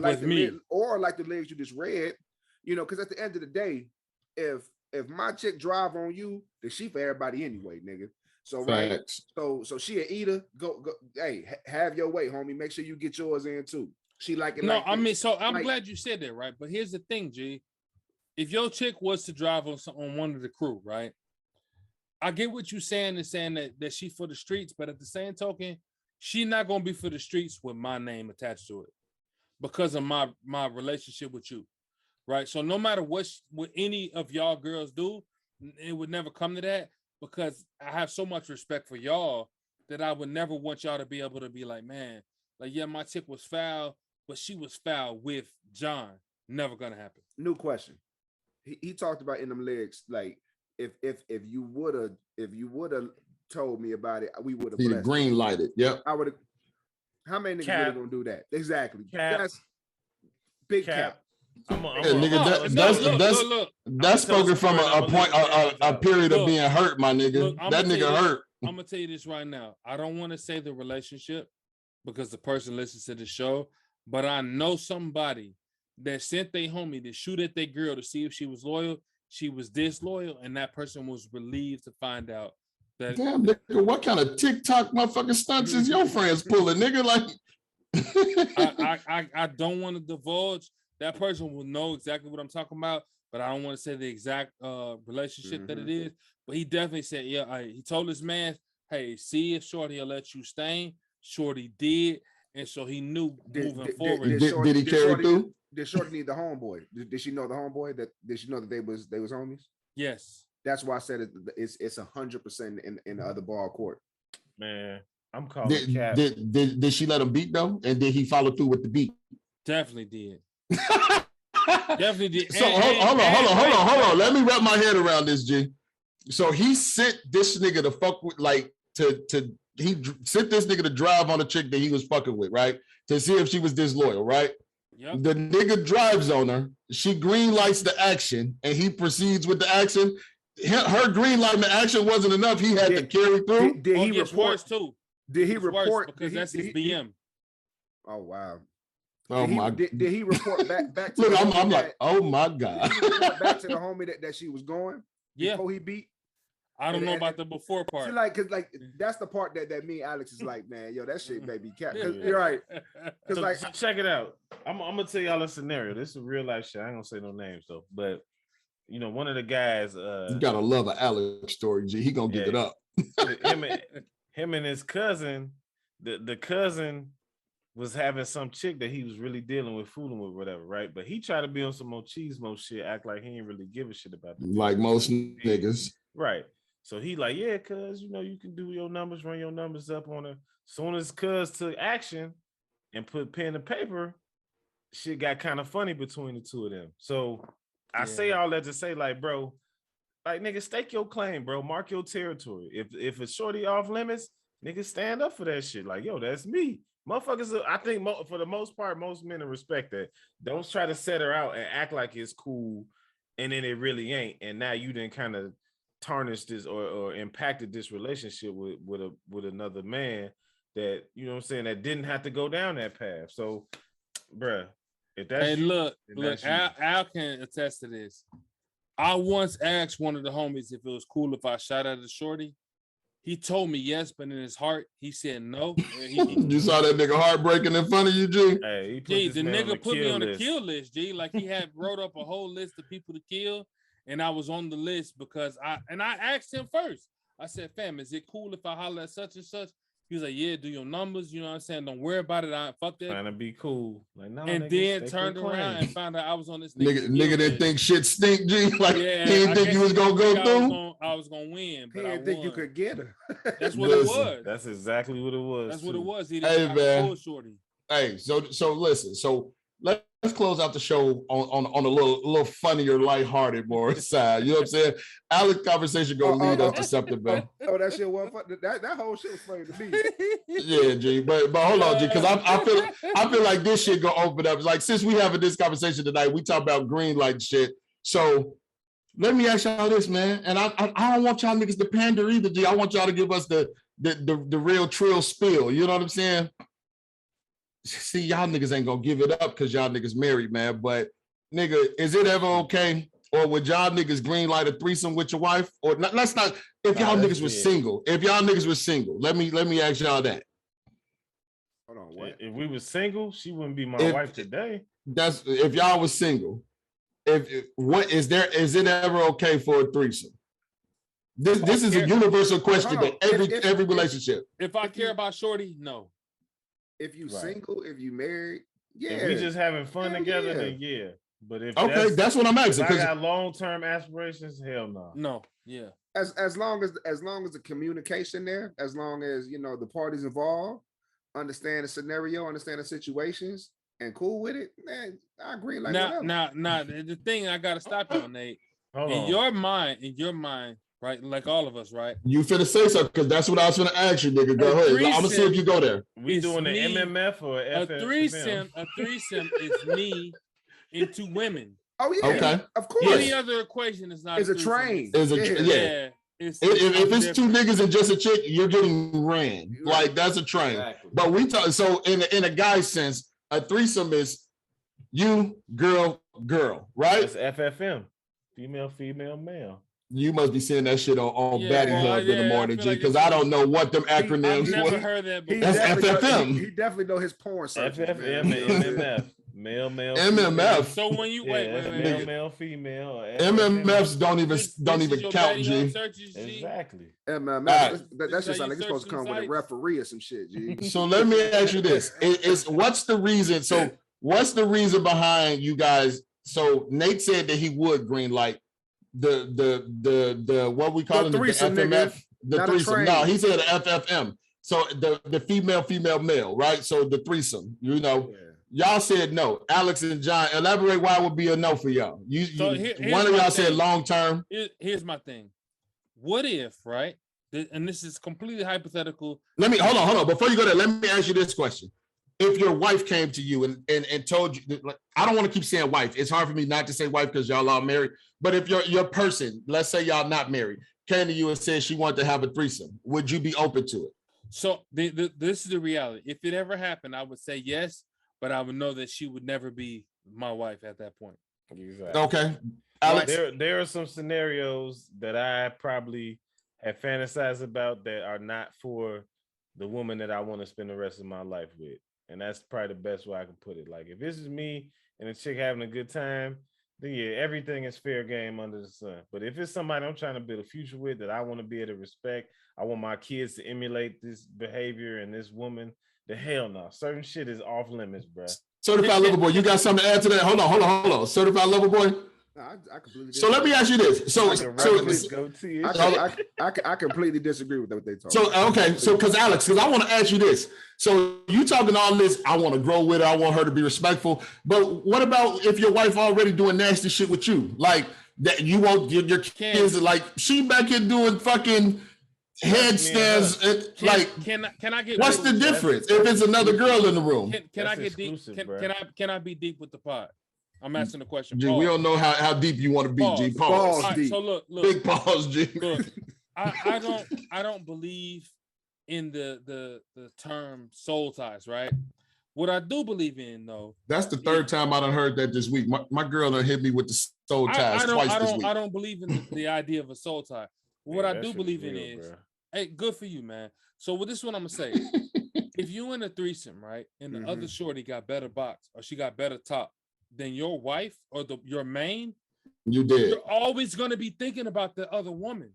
the lyrics you just read, you know, because at the end of the day, if my chick drive on you, then she for everybody anyway, nigga. So right, so she a eater. Go, hey, have your way, homie. Make sure you get yours in too. She like it. No, like,
I mean, so I'm glad you said that, right? But here's the thing, G. If your chick was to drive on one of the crew, right? I get what you're saying and saying that she for the streets, but at the same token, she not gonna be for the streets with my name attached to it because of my relationship with you, right? So no matter what any of y'all girls do, it would never come to that, because I have so much respect for y'all that I would never want y'all to be able to be like, man, like, yeah, my chick was foul, but she was foul with John. Never gonna happen.
New question. He talked about in them lyrics, like, if you would have told me about it, we would have
green lighted. Yep.
I would have. How many niggas really gonna do that? Exactly. That's big cap.
That's spoken from a period of being hurt, my nigga. That nigga hurt.
I'm gonna tell you this right now. I don't want to say the relationship because the person listens to the show, but I know somebody that sent their homie to shoot at their girl to see if she was loyal. She was disloyal, and that person was relieved to find out
Damn, nigga, what kind of TikTok motherfucking stunts is your friends pulling, nigga? Like,
I don't want to divulge. That person will know exactly what I'm talking about, but I don't want to say the exact relationship that it is. But he definitely said, yeah, he told his man, hey, see if Shorty will let you stay. Shorty did, and so he knew moving forward.
Did he carry through?
Did Shorty need the homeboy? Did she know the homeboy? Did she know that they was homies?
Yes.
That's why I said it's 100% in the other ball court.
Man, I'm calling Cap.
Did she let him beat though? And did he follow through with the beat?
Definitely did. Definitely did.
So hold on. Let me wrap my head around this, G. So he sent this nigga to fuck with, like, he sent this nigga to drive on a chick that he was fucking with, right? To see if she was disloyal, right?
Yep.
The nigga drives on her. She green lights the action, and he proceeds with the action. Her green light in the action wasn't enough. He had to carry through.
Did he report
too?
Did he report?
Because that's his BM.
Oh wow.
Oh my!
Did he report back to
Look, I'm like, oh my God.
Did he report back to the homie that she was going?
Yeah.
Before he beat.
I don't know about the before part.
See, like, cause like that's the part that me and Alex is like, man, yo, that shit baby cat. You're right. Cause
so check it out. I'm gonna tell y'all a scenario. This is real life shit. I ain't gonna say no names though, but you know, one of the guys. You
gotta love an Alex story, G. He gonna give it up.
him and his cousin. The cousin was having some chick that he was really dealing with, fooling with, whatever, right? But he tried to be on some more shit, act like he ain't really give a shit about that.
Like most niggas,
right? So he like, yeah, cuz, you know, you can do your numbers, run your numbers up on her. Soon as cuz took action and put pen to paper, shit got kind of funny between the two of them. So I say all that to say, like, bro, like, nigga, stake your claim, bro. Mark your territory. If it's shorty off limits, nigga, stand up for that shit. Like, yo, that's me. Motherfuckers, I think for the most part, most men respect that. Don't try to set her out and act like it's cool, and then it really ain't. And now you didn't kind of tarnished this or impacted this relationship with another man that, you know what I'm saying, that didn't have to go down that path. So, bruh, if that's
look, Al can attest to this. I once asked one of the homies if it was cool if I shot at a shorty. He told me yes, but in his heart, he said no.
You saw that nigga heartbreaking in front of you, G?
Hey,
the nigga put me on the kill list, G. Like, he had wrote up a whole list of people to kill. And I was on the list because I asked him first. I said, fam, is it cool if I holler at such and such? He was like, yeah, do your numbers. You know what I'm saying? Don't worry about it. Fuck that.
Trying to be cool. Like, no,
and
nigga,
then turned around and found out I was on this
nigga didn't think shit stink, G. Like, he didn't think you was going to go through.
I was going to win.
He didn't think you could get her.
That's what it was.
That's exactly what it was.
That's what it was. He didn't
man. Shorty. Hey, so listen. So let's close out the show on a little funnier, lighthearted more side. You know what I'm saying? Alex conversation gonna lead us to something, man.
Oh, that shit was fun. That whole shit was funny to me.
Yeah, G. But hold on, G, because I feel like this shit gonna open up. Like, since we having this conversation tonight, we talk about green light shit. So let me ask y'all this, man. And I don't want y'all niggas to pander either, G. I want y'all to give us the real trill spill. You know what I'm saying? See, y'all niggas ain't gonna give it up because y'all niggas married, man. But nigga, is it ever okay? Or would y'all niggas green light a threesome with your wife? Or not, let's not. If y'all niggas were single, let me ask y'all that.
Hold on, what?
If we were single, she wouldn't be my wife today.
That's if y'all was single. Is it ever okay for a threesome? This is a universal question that every relationship.
If I care about shorty, no.
If you single, if you married, yeah.
If we just having fun together, then yeah. But if
that's what I'm asking.
If I got long-term aspirations, hell no.
No, yeah.
As long as the communication there, as long as, you know, the parties involved understand the scenario, understand the situations, and cool with it, man, I agree. Like,
now, the thing I gotta stop you on, Nate. In your mind, right? Like all of us, right?
You finna say something because that's what I was finna ask you, nigga. Go ahead. I'm gonna see if you go there.
We doing the MMF or
a threesome? A threesome is me and two women.
Oh yeah,
okay,
of course.
Any other equation is not.
It's a train.
Yeah. If it's two niggas and just a chick, you're getting ran. Like, that's a train. Exactly. But we talk. So in a guy sense, a threesome is you, girl, right?
It's FFM, female, male.
You must be seeing that shit on Batting Hub in the morning, G, because
like
I don't know what them acronyms
I've never
were.
heard that before.
That's FFM.
He definitely know his porn search.
FFM and MMF. Male,
MMF.
So when you wait,
male, female.
MMFs don't even count, G.
Exactly.
MMF. That's just like you're supposed to come with a referee or some shit, G.
So let me ask you this: what's the reason? So what's the reason behind you guys? So Nate said that he would green light the what we call it, the FMF, the threesome. No, he said FFM. So the female male, right? So the threesome, y'all said no. Alex and John, elaborate why it would be a no for y'all. One of y'all said long term.
Here's my thing. What if, right? And this is completely hypothetical.
Let me hold on. Before you go there, let me ask you this question. If your wife came to you and told you, like, I don't want to keep saying wife. It's hard for me not to say wife because y'all are married. But if your person, let's say y'all not married, came to you and said she wanted to have a threesome, would you be open to it?
So this is the reality. If it ever happened, I would say yes, but I would know that she would never be my wife at that point.
Exactly.
Okay. Alex?
There are some scenarios that I probably have fantasized about that are not for the woman that I want to spend the rest of my life with. And that's probably the best way I can put it. Like, if this is me and a chick having a good time, then yeah, everything is fair game under the sun. But if it's somebody I'm trying to build a future with that I want to be able to respect, I want my kids to emulate this behavior and this woman, the hell no. Certain shit is off limits, bro.
Certified Lover Boy, you got something to add to that? Hold on. Certified Lover Boy?
I completely
so let me ask you this.
I completely disagree with what they talk.
So because I want to ask you this. So you talking all this, I want to grow with her, I want her to be respectful. But what about if your wife already doing nasty shit with you? Like that you want your kids like she back here doing fucking headstands
can I get
what's the difference if it's another girl in the room?
Can I get deep? Can I be deep with the pod? I'm asking the question.
G, we don't know how deep you want to be, G. Pause.
Right, so look.
Big pause, G.
Look, I don't believe in the term soul ties, right? What I do believe in, though.
That's the third time I done heard that this week. My girl done hit me with the soul ties twice this week.
I don't believe in the idea of a soul tie. What I do believe in is, hey, good for you, man. So this is what I'm gonna say. If you in a threesome, right, and the other shorty got better box or she got better top than your wife or your main, you're always going to be thinking about the other woman.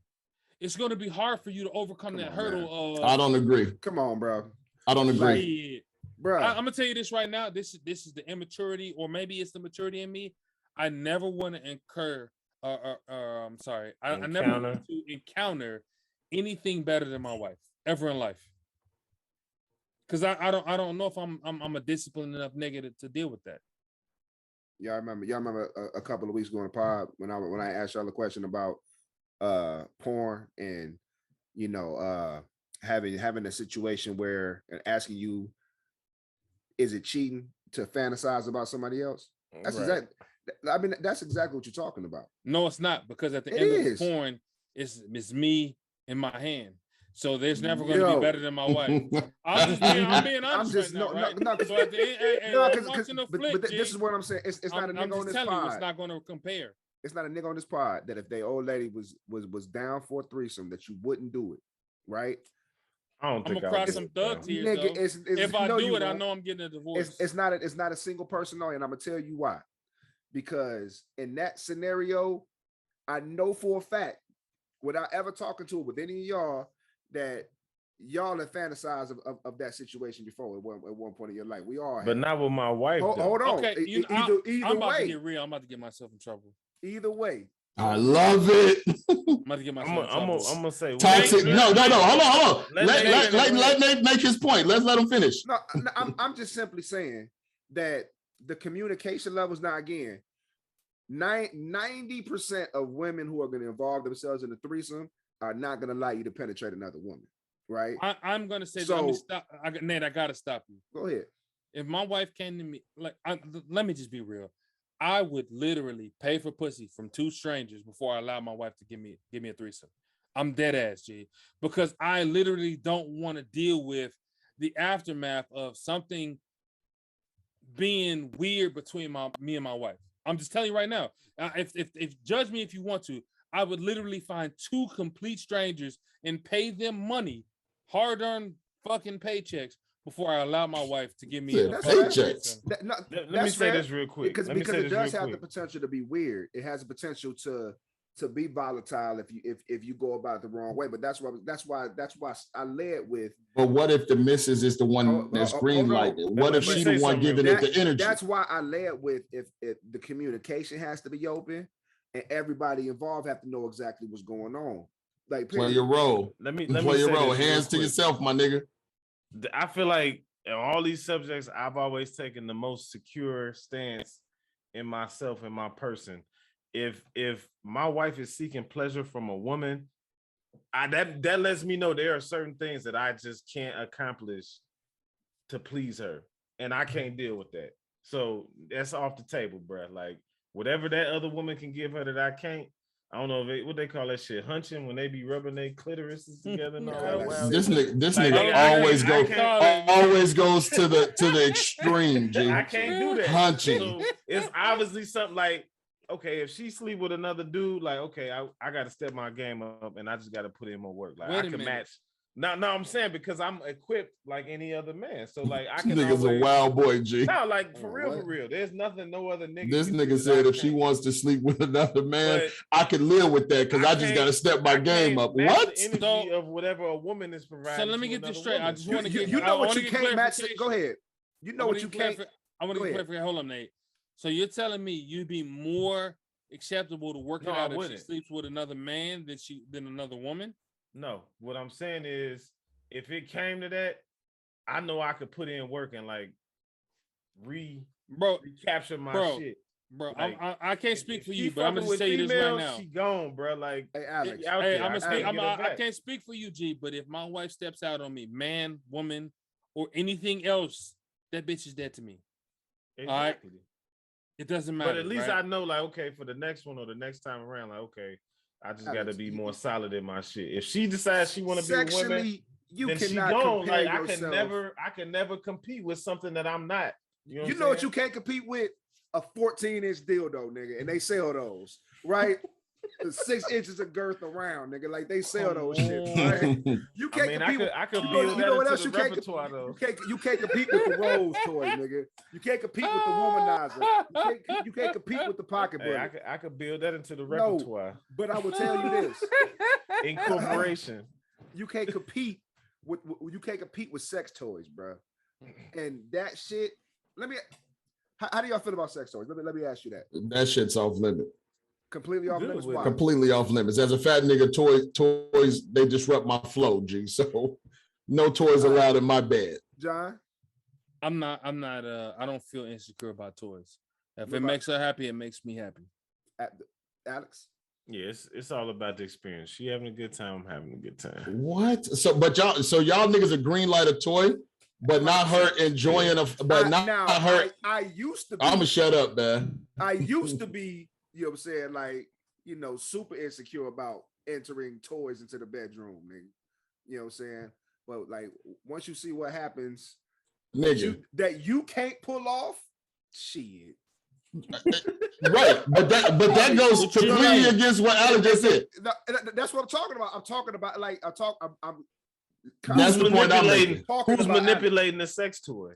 It's going to be hard for you to overcome that hurdle.
I don't agree.
Come on, bro.
I don't agree.
Bro.
I'm going to tell you this right now. This is the immaturity, or maybe it's the maturity in me. I never want to incur, I'm sorry. I never want to encounter anything better than my wife ever in life. Because I don't know if I'm a disciplined enough nigga to deal with that.
Y'all remember a couple of weeks ago in the pod when I asked y'all a question about porn and having a situation where and asking you, is it cheating to fantasize about somebody else? That's that's exactly what you're talking about.
No, it's not, because at the end of the porn, it's me in my hand. So there's never going to be better than my wife. I'm being honest right now, right? So at the end,
this is what I'm saying. It's not a nigga on this pod.
It's not going to compare.
It's not a nigga on this pod that if the old lady was down for a threesome that you wouldn't do it, right?
I don't think
I'm gonna cry some thug tears. If I do it, I know I'm getting a divorce.
It's not a single person on, and I'm gonna tell you why. Because in that scenario, I know for a fact, without ever talking to it with any of y'all, that y'all have fantasized of that situation before at one point in your life. We all have.
But not with my wife.
Hold on.
Okay,
either
I'm about
way.
to get real. I'm about to get myself in trouble.
Either way.
I love it.
I'm about to get myself in trouble.
I'm gonna say
toxic. No. Hold on. Let Nate make his point. Let's let him finish.
No, I'm just simply saying that the communication levels now, again, 90% of women who are going to involve themselves in a threesome are not going to allow you to penetrate another woman, right?
I'm going to say, so, Nate, I got to stop you.
Go ahead.
If my wife came to me, let me just be real. I would literally pay for pussy from two strangers before I allow my wife to give me a threesome. I'm dead ass, G, because I literally don't want to deal with the aftermath of something being weird between me and my wife. I'm just telling you right now. If judge me if you want to. I would literally find 2 complete strangers and pay them money, hard-earned fucking paychecks, before I allow my wife to give me
Yeah,
a
that's
fucking
paychecks.
threesome.
Let me say this real quick.
because
Let me say
it
this
does
real
have the
quick.
potential to be weird. It has the potential to be volatile if you go about it the wrong way. But that's why I led with.
But what if the missus is the one that's green lighted? What if
Let me
she
say
the one
something
giving
real
it the energy?
That's why I led with if the communication has to be open and everybody involved have to know exactly what's going on. Like
Play your role.
Let me
Play
say
your role.
this real
Hands to
quick.
yourself, my nigga.
I feel like in all these subjects, I've always taken the most secure stance in myself and my person. If my wife is seeking pleasure from a woman, that lets me know there are certain things that I just can't accomplish to please her, and I can't deal with that. So that's off the table, bro. Like whatever that other woman can give her that I can't. I don't know what they call that shit, hunching, when they be rubbing their clitorises together and all that. Wild
This
shit.
nigga always goes to the extreme, G.
I can't do that.
Hunching.
So it's obviously something like, okay, if she sleep with another dude, like, okay, I got to step my game up and I just got to put in more work. Like
Wait
I
a
can
minute.
match. No, I'm saying because I'm equipped like any other man. So like I can.
Nigga's a wild boy, G.
No, like for real. There's nothing no other nigga.
This
can do
nigga
that
said
I
if she
can't.
wants to sleep with another man,
But
I can live with that because I just
can't-
got to step my
I
game
can't
up.
match
What?
the energy of whatever a woman is providing.
So let me
to
get this
another
straight. I
woman.
just want to get.
You
I
know what
wanna
you
get
can't match.
clarification.
Go ahead. You know what you can't.
I want to
Go
get
ahead.
clarification. Hold on, Nate. So you're telling me you'd be more acceptable to work
No,
it
I
out if she
wouldn't.
sleeps with another man than another woman?
No, what I'm saying is, if it came to that, I know I could put in work and like recapture my shit.
Bro,
Like,
I can't
If
speak for
she
you, but I'm
fucking
gonna
with
say this right
females,
now.
She gone, bro. Like,
Hey, Alex.
out
Hey,
there,
I'm gonna speak.
can't get her
I
back.
can't speak for you, G. But if my wife steps out on me, man, woman, or anything else, that bitch is dead to me.
Exactly.
It doesn't matter.
But at least
right?
I know, like, okay, for the next one or the next time around, like, okay, I just got to
Alex,
be more solid in my shit. If she decides she want to be with women,
Sexually, you
then she
cannot
gone.
compare
Like,
yourself.
I can never compete with something that I'm not. You know,
You know what you can't compete with? A 14-inch dildo, nigga, and they sell those, right? 6 inches of girth around, nigga. Like they sell those shit, right? You
I
can't
mean,
compete with.
I could
You
build
know
that
what
into
else
the
you can't
repertoire, though.
You can't compete with the Rose toy, nigga. You can't compete with the womanizer. You can't compete with the pocket
Hey,
bullet.
I could build that into the
No.
repertoire.
But I will tell you this:
Incorporation.
you can't compete with sex toys, bro. And that shit. How do y'all feel about sex toys? Let me ask you that.
That shit's off limit.
Completely off
Good
limits.
with
Why?
Completely off limits. As a fat nigga, toys they disrupt my flow, G. So no toys allowed in my bed.
John,
I don't feel insecure about toys. If
What
it
about-
makes her happy, it makes me happy.
Alex.
Yeah, it's all about the experience. She having a good time, I'm having a good time.
What? So y'all niggas a green light a toy, but not her enjoying her.
I used to be.
I'ma shut up, man.
I used to be, you know what I'm saying, like, you know, super insecure about entering toys into the bedroom, nigga. You know what I'm saying? But like once you see what happens
Nigga.
that you can't pull off, shit.
Right. But that goes completely against what Alex just said.
That's what I'm talking about. I'm talking about like I'm
That's the point I'm making.
Who's manipulating the sex toy?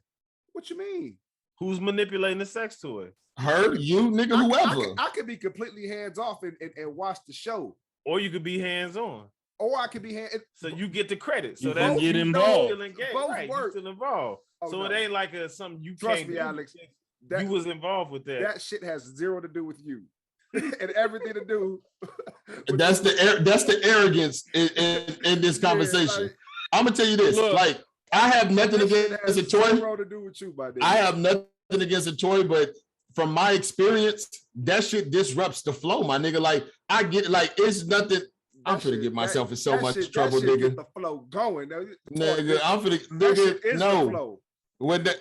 What you mean?
Who's manipulating the sex toy?
Her, you, nigga, whoever.
I could be completely hands off and watch the show.
Or you could be hands on.
Or I could be
So you get the credit. So
You
that's
can get
you
involved.
Still engaged.
Both
Right,
work.
you still involved.
Oh,
So
no.
it ain't like something you
Trust
can't
me,
do.
Alex.
You was involved with that.
That shit has zero to do with you, and everything to do.
That's the arrogance in this conversation.
like-
I'm gonna tell you this.
Look.
Like, I have nothing
That shit
against a
has
toy.
zero to do with you, my nigga.
I have nothing against a toy, but from my experience, that shit disrupts the flow, my nigga. Like, I get like it's nothing. I'm
That
finna
shit-
get myself in so
that
much
shit-
trouble,
that shit
nigga.
Get the flow going,
Nigga, I'm finna,
That shit
nigga,
is the
no.
flow.
When that,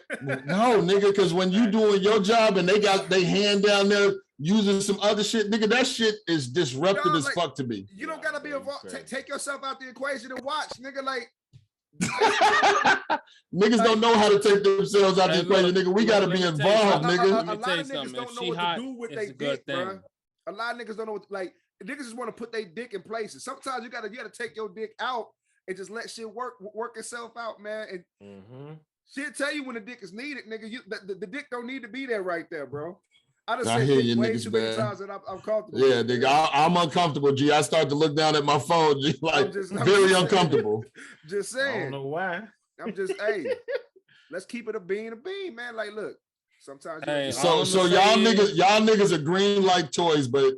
no, nigga, because when you doing your job and they got they hand down there using some other shit, nigga, that shit is disruptive
Nah,
as
like-
fuck to me.
You don't gotta be
bro,
involved.
crazy.
Take yourself out the equation and watch, nigga. Like
Niggas don't know how to take themselves out the
Hey,
equation,
look,
nigga. We
look,
gotta
let
be
me tell you
involved,
something.
nigga.
Let me
a lot
tell you
of niggas
something.
don't
If
know
she
what
hot,
to do with
it's
their
a good
dick, bro.
thing.
A lot of niggas don't know what like niggas just want to put their dick in places. Sometimes you gotta take your dick out and just let shit work itself out, man. And she'll tell you when the dick is needed, nigga. The dick don't need to be there right there, bro. I
hear you,
way
niggas,
too many
man.
times that I'm comfortable.
Yeah, nigga, I'm uncomfortable, G. I start to look down at my phone, G, like
I'm
very
just
uncomfortable.
Just
I
saying.
don't know why.
I'm just, hey, let's keep it a bean, man. Like, look, sometimes.
Hey,
So y'all niggas are green light toys, but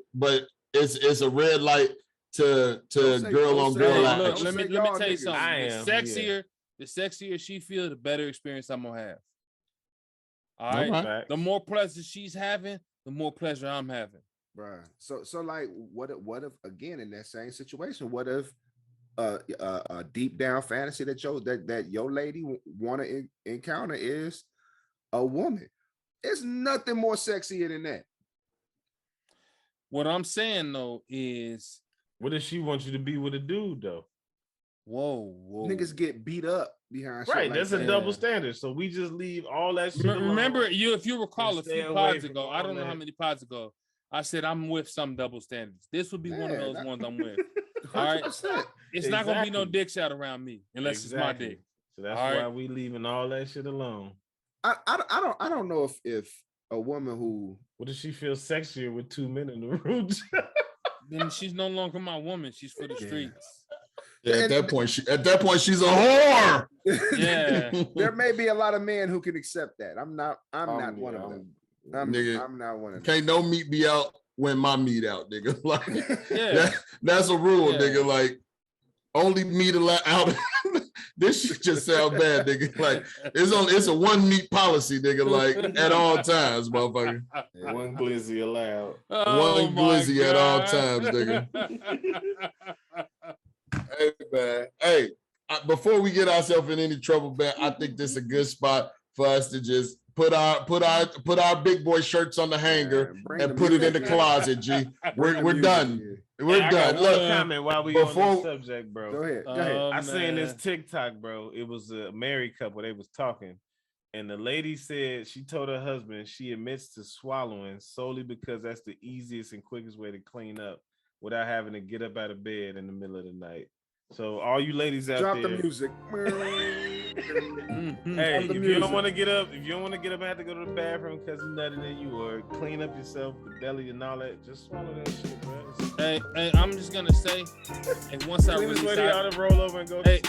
it's a red light to girl on girl
Hey, look,
Don't
let me
say
tell
y'all
you
niggas.
something.
I am,
The sexier she feels, the better experience I'm gonna have. All right.
Okay.
Facts.
The more pleasure she's having, the more pleasure I'm having.
Right. So like, what if again in that same situation? What if a deep down fantasy that your lady want to encounter is a woman? It's nothing more sexier than that.
What I'm saying though is,
What if she wants you to be with a dude though?
whoa.
Niggas get beat up behind shit
Right,
like
that's
that.
a double standard. So we just leave all that shit alone.
Remember, if you recall a
And stay
few
away
pods
from
ago, I
all
don't know how
that.
many pods ago, I said I'm with some double standards. This would be one of
Yeah,
those
that-
ones I'm with. All right.
100%.
It's not gonna be no
Exactly.
dick shot around me unless it's my dick.
So that's
All
why
right.
we leaving all that shit alone.
I don't know if a woman who
What if she feels sexier with 2 men in the room?
Then she's no longer my woman. She's for the
Yeah.
streets.
Yeah, at that point, she's a whore.
Yeah.
there may be a lot of men who can accept that. I'm not one of them.
Nigga,
I'm not one of them.
Can't no meat be out when my meat out, nigga. Like
Yeah.
that's a rule,
Yeah.
nigga. Like only meat out. This shit just sound bad, nigga. Like it's a one meat policy, nigga. Like at all times, motherfucker.
One glizzy allowed.
One
my
glizzy at all
God.
times, nigga. Hey man, hey. Before we get ourselves in any trouble, man, I think this is a good spot for us to just put our big boy shirts on the hanger
Man, bring
and
the
put it in the
music in.
closet. G,
Bring the
we're
music
done.
in.
We're
I
done.
got one
Look,
comment while we
before-
on this subject, bro.
Go ahead. Go ahead.
Oh,
I seen this
man.
TikTok, bro. It was a married couple. They was talking, and the lady said she told her husband she admits to swallowing solely because that's the easiest and quickest way to clean up without having to get up out of bed in the middle of the night. So all you ladies out
Drop
there,
the music.
Mhm.
hey,
Drop the
if you
music.
don't want to get up, and have to go to the bathroom because you nutted in you, or clean up yourself, the belly and all that, just swallow that shit, bro.
Hey, I'm just gonna say, and once I
Cleanest way
release,
to ought to roll over and go. to
hey,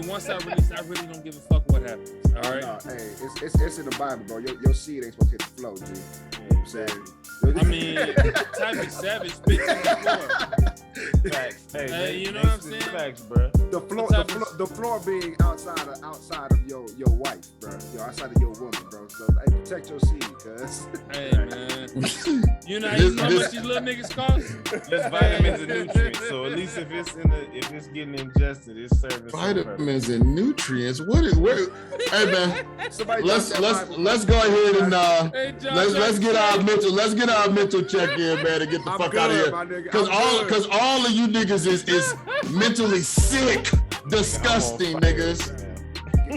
once I release, I really don't give a fuck what happens. All right.
No, hey, it's in the Bible, bro. Your seed ain't supposed to hit the floor, G. You know what I'm saying?
I mean, type of savage spit on the floor.
Facts. Hey,
Hey, you know what I'm saying?
Facts, bro.
the floor being outside of your wife, bro. Outside of your woman, bro. So hey, protect your seed, cuz.
Hey man, you know how much these little niggas cost?
There's vitamins and nutrients, so at least if it's getting ingested, it's serving some purpose.
vitamins and nutrients. Where? Hey man,
Somebody
let's
drop that Bible.
let's go ahead and
Hey, John,
let's get our mental check in, man, and get the
I'm
fuck
good,
out of here.
my nigga.
Cause
I'm good.
all of you niggas is mentally sick, disgusting niggas.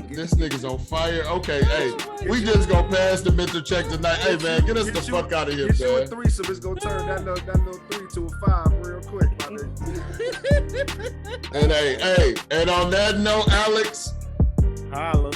This nigga's on fire. Okay, hey, we just gonna pass the mental check tonight. Hey man, get us the fuck out of here,
Get you a
man.
threesome. It's gonna turn that little 3 to a 5 real quick, my nigga.
And hey, and on that note, Alex,
Holla.